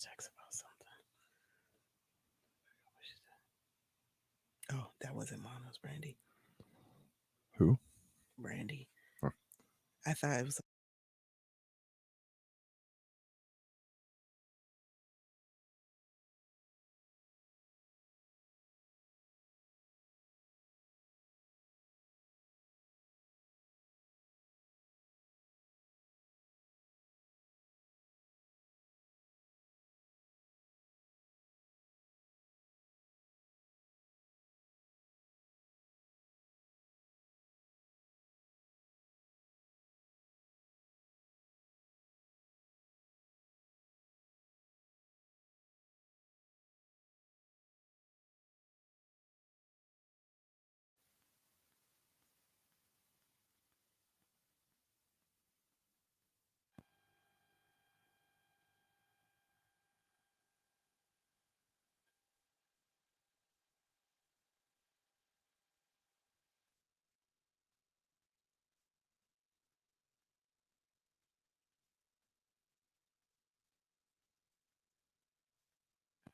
Text about something. Oh, that wasn't Mono's Brandy. Who? Brandy. Huh. I thought it was.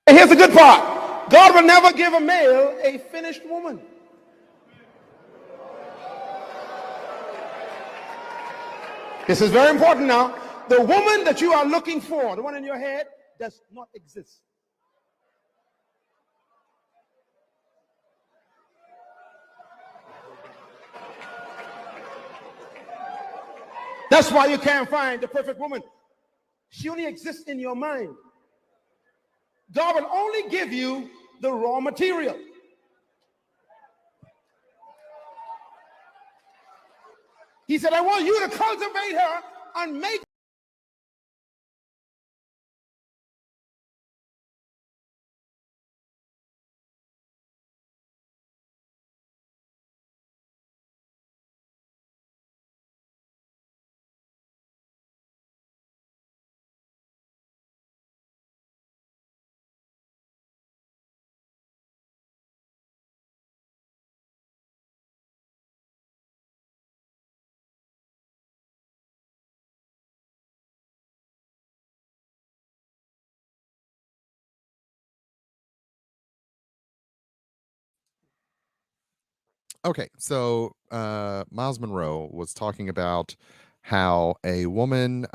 Here's the good part. God will never give a male a finished woman. This is very important now. The woman that you are looking for, the one in your head, does not exist. That's why you can't find the perfect woman. She only exists in your mind. God will only give you the raw material. He said, I want you to cultivate her and make Okay, so Miles Monroe was talking about how a woman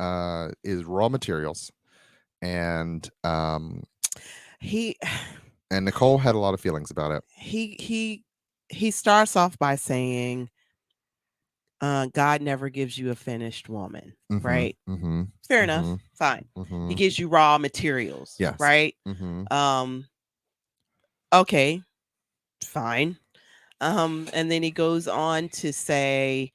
is raw materials, and Nicole had a lot of feelings about it. He starts off by saying, God never gives you a finished woman, right? Mm-hmm, Fair enough, fine. Mm-hmm. He gives you raw materials, yes, right? Mm-hmm. Okay, fine. And then he goes on to say,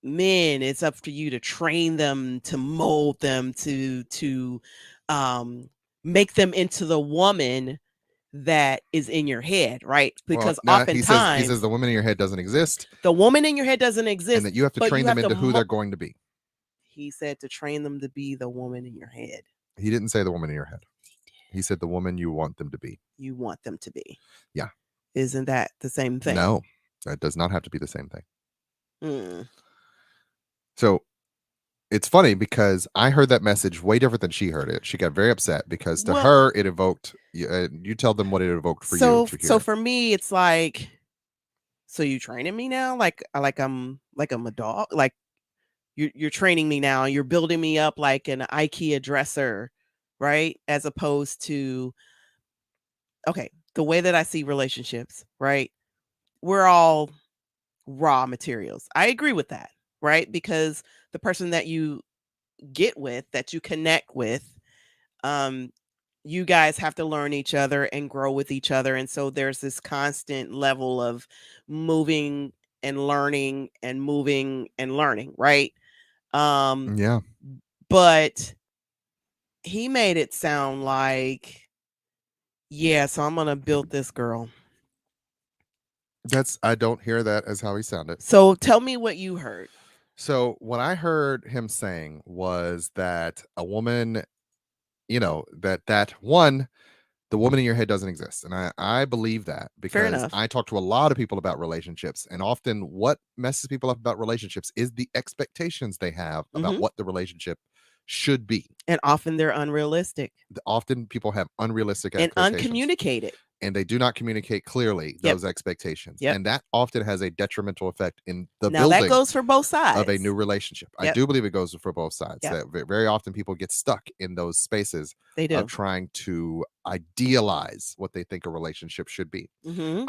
men, it's up to you to train them, to mold them, to make them into the woman that is in your head, right? Because oftentimes he says the woman in your head doesn't exist. The woman in your head doesn't exist, and that you have to train them into who they're going to be. He said to train them to be the woman in your head. He didn't say the woman in your head. He said the woman you want them to be. You want them to be. Yeah. Isn't that the same thing? No, that does not have to be the same thing. So it's funny because I heard that message way different than she heard it. She got very upset because to her it evoked. You tell them what it evoked for you. So for me, it's like, so you training me now, like I'm a dog, like you're training me now. You're building me up like an IKEA dresser. right? As opposed to, okay, the way that I see relationships, right? We're all raw materials. I agree with that, right? Because the person that you get with, that you connect with, you guys have to learn each other and grow with each other. And so there's this constant level of moving and learning and moving and learning, right? Yeah. But he made it sound like, yeah, so I'm going to build this girl. I don't hear that as how he sounded. So tell me what you heard. So what I heard him saying was that a woman, that one, the woman in your head doesn't exist. And I believe that because I talk to a lot of people about relationships, and often what messes people up about relationships is the expectations they have about what the relationship should be. And often they're unrealistic. Often people have unrealistic and expectations. Uncommunicated. And they do not communicate clearly those expectations. And that often has a detrimental effect in the building. That goes for both sides of a new relationship. I do believe it goes for both sides. That very often people get stuck in those spaces of trying to idealize what they think a relationship should be.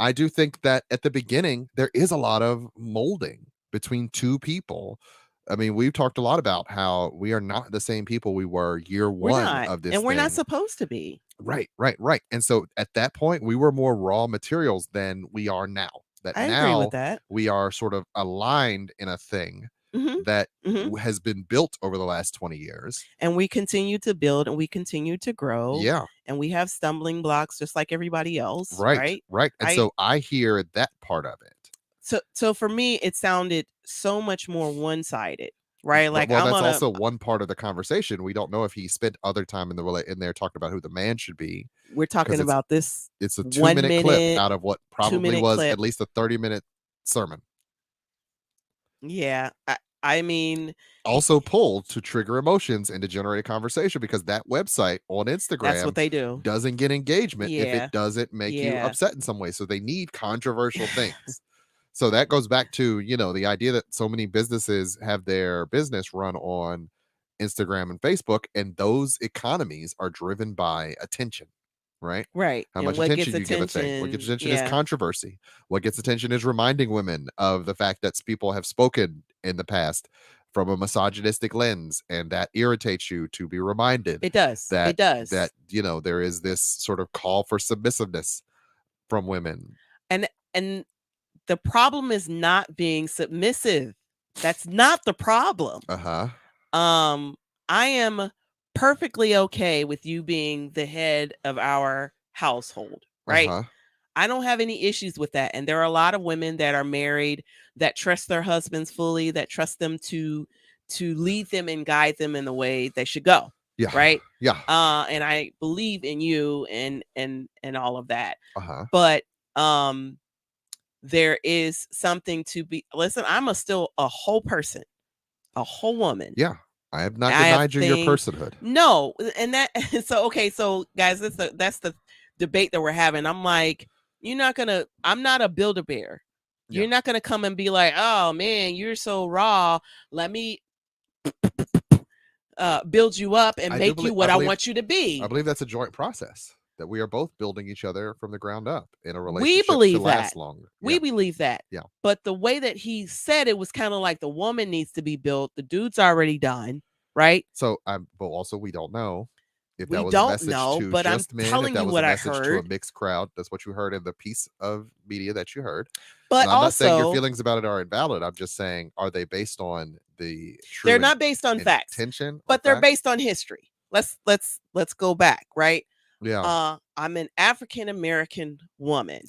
I do think that at the beginning, there is a lot of molding between two people. I mean, we've talked a lot about how we are not the same people we were year one of this, and we're not supposed to be. Right. And so at that point, we were more raw materials than we are now. I agree with that. We are sort of aligned in a thing that has been built over the last 20 years. And we continue to build and we continue to grow. Yeah. And we have stumbling blocks just like everybody else. Right. And so I hear that part of it. So for me, it sounded so much more one-sided, right? Like, well, that's also one part of the conversation. We don't know if he spent other time in there talking about who the man should be. We're talking about this. It's a 2-minute clip out of what probably was at least a 30-minute sermon. Yeah, I mean, also pulled to trigger emotions and to generate a conversation, because that website on Instagram, that's what they do, doesn't get engagement if it doesn't make you upset in some way. So they need controversial things. So that goes back to, the idea that so many businesses have their business run on Instagram and Facebook, and those economies are driven by attention, right? Right. How much attention you give a thing. What gets attention is controversy. What gets attention is reminding women of the fact that people have spoken in the past from a misogynistic lens, and that irritates you to be reminded. It does. That there is this sort of call for submissiveness from women. And the problem is not being submissive. That's not the problem. I am perfectly okay with you being the head of our household, right? I don't have any issues with that. And there are a lot of women that are married that trust their husbands fully, that trust them to lead them and guide them in the way they should go. Yeah. Right. Yeah. And I believe in you and all of that. But there is something to be. Listen, I'm still a whole person, a whole woman. Yeah. I have not denied your personhood. No. And that, so guys, that's the debate that we're having. I'm like, I'm not a Build-A-Bear. You're not going to come and be like, oh man, you're so raw. Let me build you up and make you what I want you to be. I believe that's a joint process, that we are both building each other from the ground up in a relationship. We believe to last longer. We believe that. Yeah. But the way that he said it was kind of like the woman needs to be built. The dude's already done. Right. So but also we don't know if that was a message to but just I'm men, telling if that you was what a I message heard. to a mixed crowd. That's what you heard in the piece of media that you heard. But I'm not saying your feelings about it are invalid. I'm just saying, are they based on the true They're not based on facts, but they're based on history. Let's go back, right? Yeah. I'm an African American woman,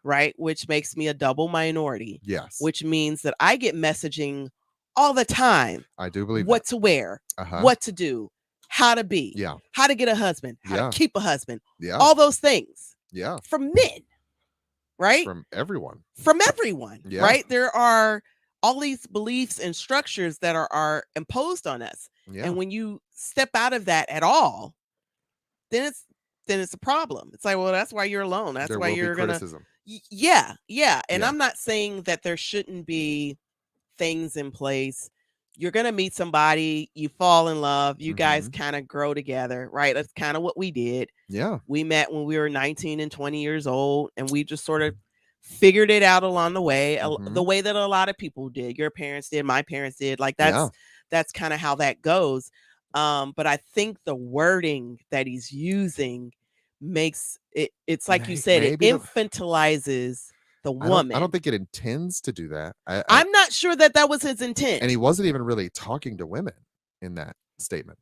right? Which makes me a double minority. Yes. Which means that I get messaging all the time. I do believe what to wear, what to do, how to be, how to get a husband, how to keep a husband, all those things. Yeah. From men, right? From everyone, right? There are all these beliefs and structures that are imposed on us. Yeah. And when you step out of that at all, then it's a problem. It's like, well, that's why you're alone. That's why you're gonna. Yeah. And I'm not saying that there shouldn't be things in place. you're going to meet somebody, you fall in love, you guys kind of grow together, right? That's kind of what we did. Yeah. We met when we were 19 and 20 years old, and we just sort of figured it out along the way, the way that a lot of people did. Your parents did, my parents did. Like that's kind of how that goes. But I think the wording that he's using makes it's like you said, it infantilizes the woman. I don't think it intends to do that. I'm not sure that was his intent. And he wasn't even really talking to women in that statement.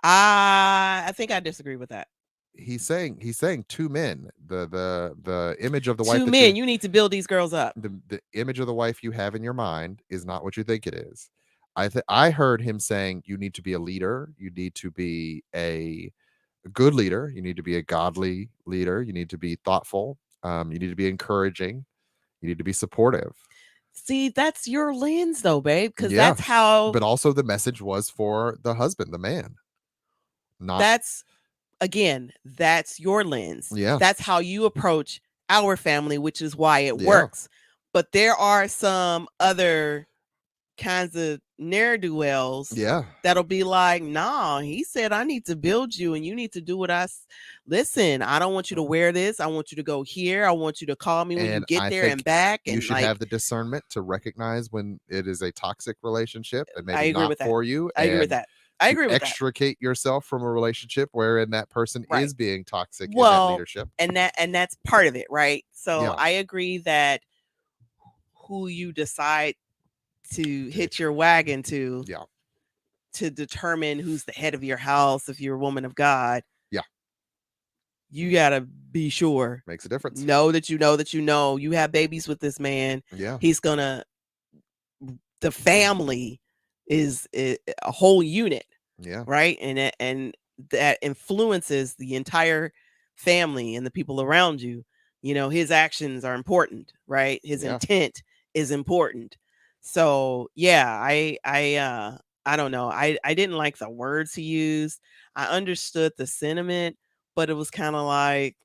I think I disagree with that. He's saying two men. The image of the wife. Two men. You need to build these girls up. The image of the wife you have in your mind is not what you think it is. I heard him saying you need to be a leader. You need to be a good leader. You need to be a godly leader. You need to be thoughtful. You need to be encouraging. You need to be supportive. See, that's your lens though, babe, because that's how. But also the message was for the husband, the man. That's your lens. Yeah. That's how you approach our family, which is why it works. But there are some other kinds of ne'er-do-wells that'll be like, nah, he said I need to build you and you need to do what listen, I don't want you to wear this. I want you to go here. I want you to call me when you get there and back. And you should have the discernment to recognize when it is a toxic relationship and maybe not for you. I agree with that. I agree with that. Extricate yourself from a relationship wherein that person is being toxic in that leadership. And that's part of it, right? So I agree that who you decide to hit your wagon to determine who's the head of your house, if you're a woman of God, you gotta be sure. Makes a difference. Know that you have babies with this man. He's gonna. The family is a whole unit. Right. And that influences the entire family and the people around you. You know, his actions are important, right? His intent is important. So I don't know. I didn't like the words he used. I understood the sentiment, but it was kind of like,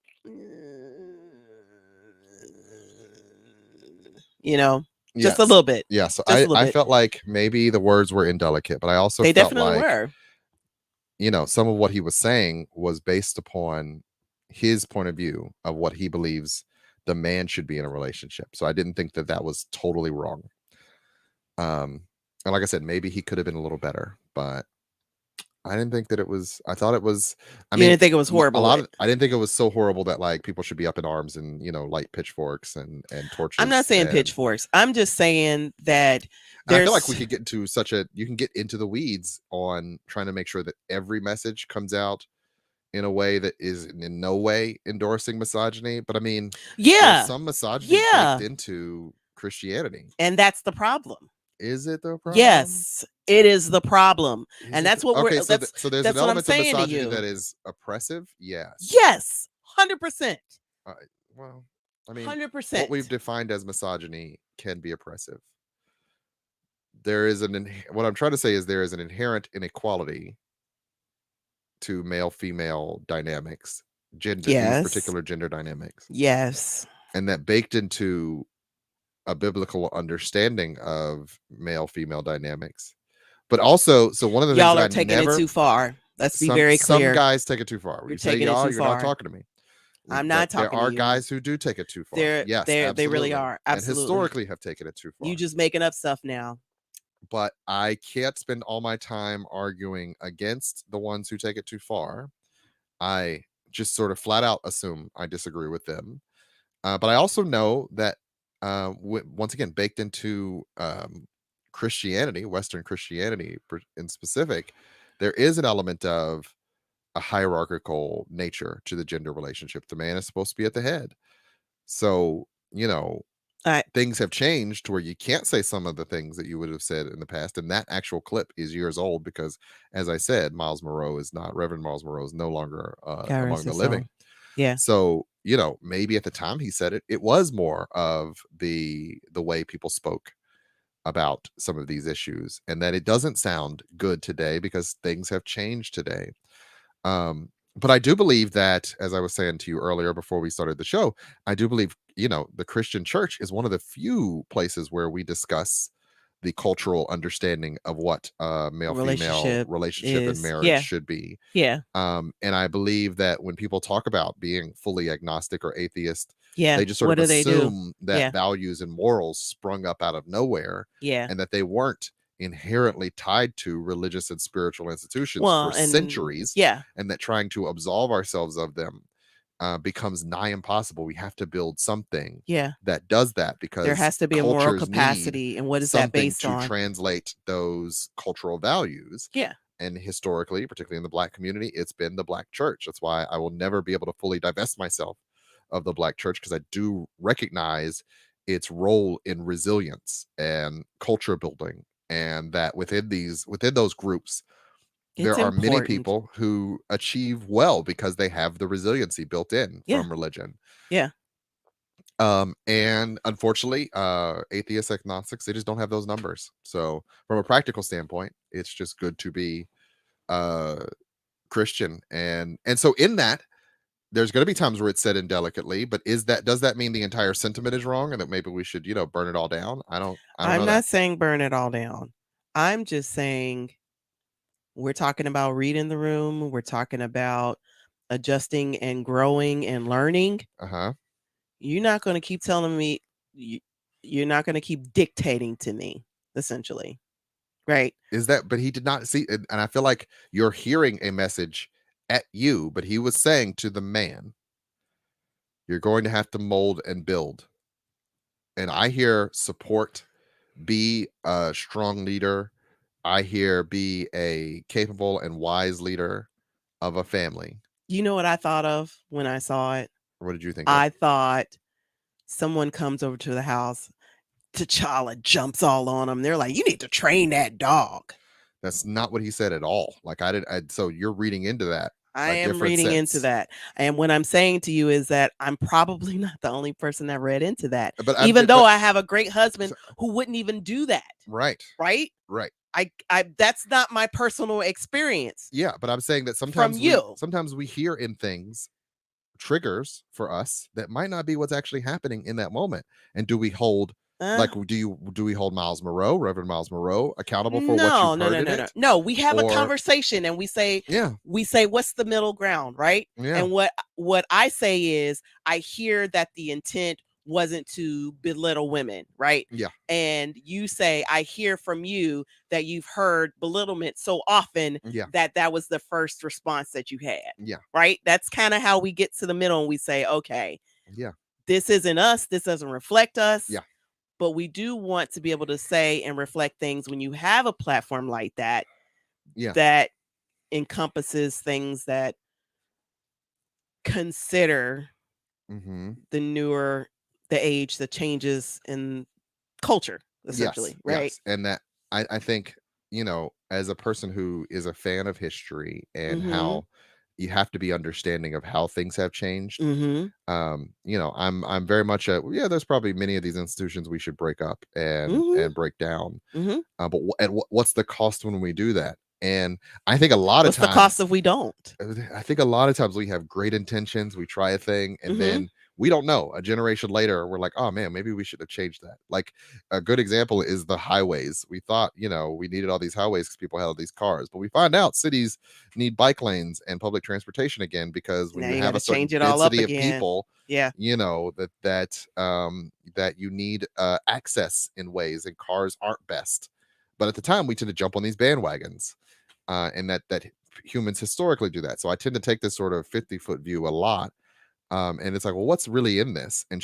just a little bit. Yeah. So I felt like maybe the words were indelicate, but I also felt definitely were. Some of what he was saying was based upon his point of view of what he believes the man should be in a relationship. So I didn't think that was totally wrong. And like I said, maybe he could have been a little better, but I didn't think that it was. I thought it was. I mean, didn't think it was horrible. I didn't think it was so horrible that like people should be up in arms and light pitchforks and torches. I'm not saying pitchforks. I'm just saying that I feel like we could get into you can get into the weeds on trying to make sure that every message comes out in a way that is in no way endorsing misogyny. But I mean, there's some misogyny baked into Christianity, and that's the problem. Is it the problem? Yes, it is the problem. And that's what we're so there's an element of misogyny that is oppressive. Yes, 100%. Well, I mean, 100%. What we've defined as misogyny can be oppressive. There is what I'm trying to say is there is an inherent inequality to male-female dynamics, these particular gender dynamics. Yes. And that baked into a biblical understanding of male-female dynamics, but also, so one of the y'all things are taking it too far. Let's be very clear. Some guys take it too far. When you say y'all, you're not talking to me. I'm not talking to you. There are guys who do take it too far. They really are. Absolutely. And historically have taken it too far. You just making up stuff now. But I can't spend all my time arguing against the ones who take it too far. I just sort of flat out assume I disagree with them. But I also know that once again, baked into Christianity, Western Christianity in specific, there is an element of a hierarchical nature to the gender relationship. The man is supposed to be at the head. So, things have changed to where you can't say some of the things that you would have said in the past. And that actual clip is years old because, as I said, Reverend Miles Monroe is no longer among the living. Yeah. So, maybe at the time he said it, it was more of the way people spoke about some of these issues, and that it doesn't sound good today because things have changed today. But I do believe that, as I was saying to you earlier before we started the show, I do believe, the Christian church is one of the few places where we discuss the cultural understanding of what male-female relationship and marriage should be. Yeah. And I believe that when people talk about being fully agnostic or atheist, they just sort of assume that values and morals sprung up out of nowhere, and that they weren't inherently tied to religious and spiritual institutions for centuries, and that trying to absolve ourselves of them becomes nigh impossible. We have to build something that does that, because there has to be a moral capacity. And what is that based on? To translate those cultural values. Yeah. And historically, particularly in the Black community, it's been the Black church. That's why I will never be able to fully divest myself of the Black church, because I do recognize its role in resilience and culture building, and that within those groups, there are many people who achieve well because they have the resiliency built in from religion. Yeah. And unfortunately, atheists, agnostics, they just don't have those numbers. So from a practical standpoint, it's just good to be Christian. And so in that, there's going to be times where it's said indelicately, but does that mean the entire sentiment is wrong and that maybe we should, burn it all down? I'm not saying burn it all down. I'm just saying, we're talking about reading the room. We're talking about adjusting and growing and learning. You're not going to keep telling me, you're not going to keep dictating to me, essentially. Right. But he did not see, and I feel like you're hearing a message at you, but he was saying to the man, you're going to have to mold and build. And I hear support, be a strong leader. I hear be a capable and wise leader of a family. You know what I thought of when I saw it? What did you think? I thought someone comes over to the house, T'Challa jumps all on them. They're like, you need to train that dog. That's not what he said at all. Like so you're reading into that. I am reading into that. And what I'm saying to you is that I'm probably not the only person that read into that. But even though I have a great husband who wouldn't even do that. Right. Right. Right. I that's not my personal experience. Yeah, but I'm saying that sometimes we hear in things triggers for us that might not be what's actually happening in that moment. And do we hold do we hold Reverend Miles Moreau accountable for what you heard? No. We have a conversation and we say, what's the middle ground, right? Yeah. And what I say is, I hear that the intent wasn't to belittle women, right? Yeah. And you say, I hear from you that you've heard belittlement so often that was the first response that you had. Yeah. Right? That's kind of how we get to the middle and we say, okay, this isn't us. This doesn't reflect us. Yeah. But we do want to be able to say and reflect things when you have a platform like that, that encompasses things that consider the age, the changes in culture, essentially, right? Yes. And that I think, as a person who is a fan of history and how you have to be understanding of how things have changed. I'm very much there's probably many of these institutions we should break up and break down. But what's the cost when we do that? And I think a lot of times, what's the cost if we don't? I think a lot of times we have great intentions. We try a thing and then we don't know. A generation later, we're like, oh man, maybe we should have changed that. Like a good example is the highways. We thought, we needed all these highways because people had all these cars, but we find out cities need bike lanes and public transportation again, because when you have a certain density of people, that you need access in ways, and cars aren't best. But at the time, we tend to jump on these bandwagons, and that humans historically do that. So I tend to take this sort of 50-foot view a lot. And it's like, well, what's really in this? And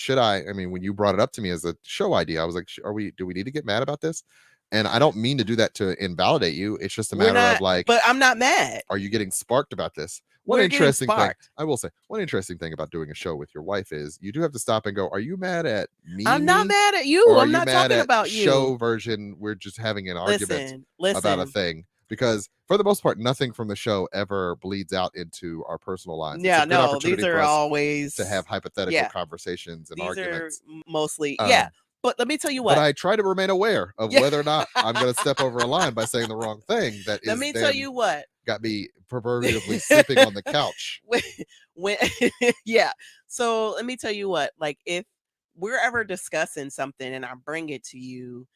when you brought it up to me as a show idea, I was like, do we need to get mad about this? And I don't mean to do that to invalidate you. It's just a matter of like, but I'm not mad. Are you getting sparked about this? One interesting thing about doing a show with your wife is you do have to stop and go, are you mad at me? I'm not mad at you. I'm not talking about you. Show version, we're just having an argument about a thing. Because for the most part, nothing from the show ever bleeds out into our personal lives. Yeah, these are always to have hypothetical conversations and arguments. Are mostly, But let me tell you what. But I try to remain aware of whether or not I'm going to step over a line by saying the wrong thing. Let me tell you what got me proverbially sleeping on the couch. So let me tell you what. Like if we're ever discussing something and I bring it to you,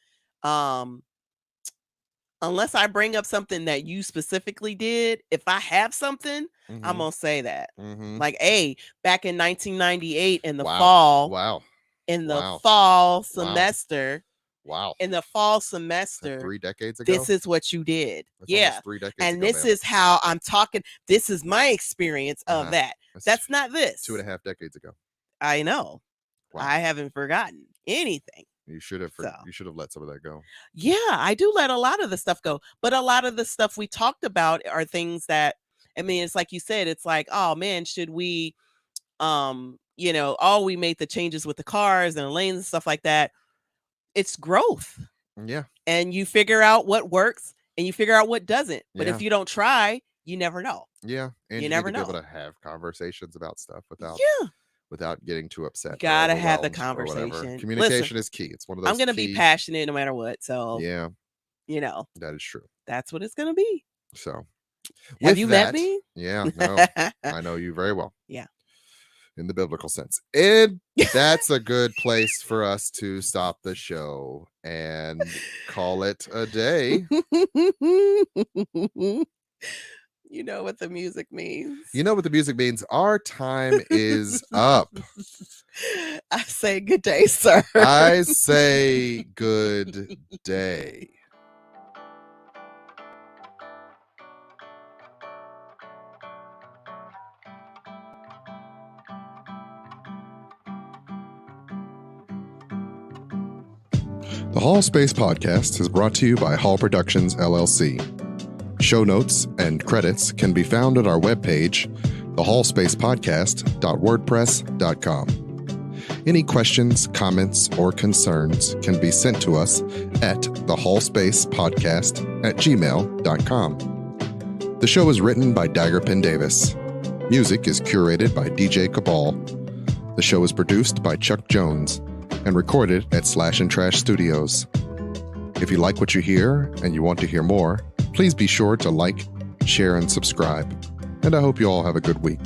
unless I bring up something that you specifically did, if I have something, I'm going to say that. Like, hey, back in 1998 in the fall. In the fall semester. In the fall semester. 3 decades ago. This is what you did. That's 3 decades and ago, this is how I'm talking. This is my experience of that. That's not this. 2.5 decades ago. I know. Wow. I haven't forgotten anything. You should have. You should have let some of that go. Yeah, I do let a lot of the stuff go, but a lot of the stuff we talked about are things that, I mean, it's like you said. It's like, oh man, should we, we made the changes with the cars and the lanes and stuff like that. It's growth. Yeah. And you figure out what works and you figure out what doesn't. But if you don't try, you never know. Yeah. And you never need know. to be able to have conversations about stuff without getting too upset. Gotta have the conversation. Communication is key. It's one of those. I'm gonna be passionate no matter what. So yeah. That is true. That's what it's gonna be. So have you met me? Yeah. No, I know you very well. Yeah. In the biblical sense. And that's a good place for us to stop the show and call it a day. You know what the music means. You know what the music means. Our time is up. I say good day, sir. I say good day. The Hallspace Podcast is brought to you by Hall Productions, LLC. Show notes and credits can be found at our webpage, thehallspacepodcast.wordpress.com. Any questions, comments, or concerns can be sent to us at thehallspacepodcast@gmail.com. The show is written by Daggerpin Davis. Music is curated by DJ Cabal. The show is produced by Chuck Jones and recorded at Slash and Trash Studios. If you like what you hear and you want to hear more, please be sure to like, share, and subscribe. And I hope you all have a good week.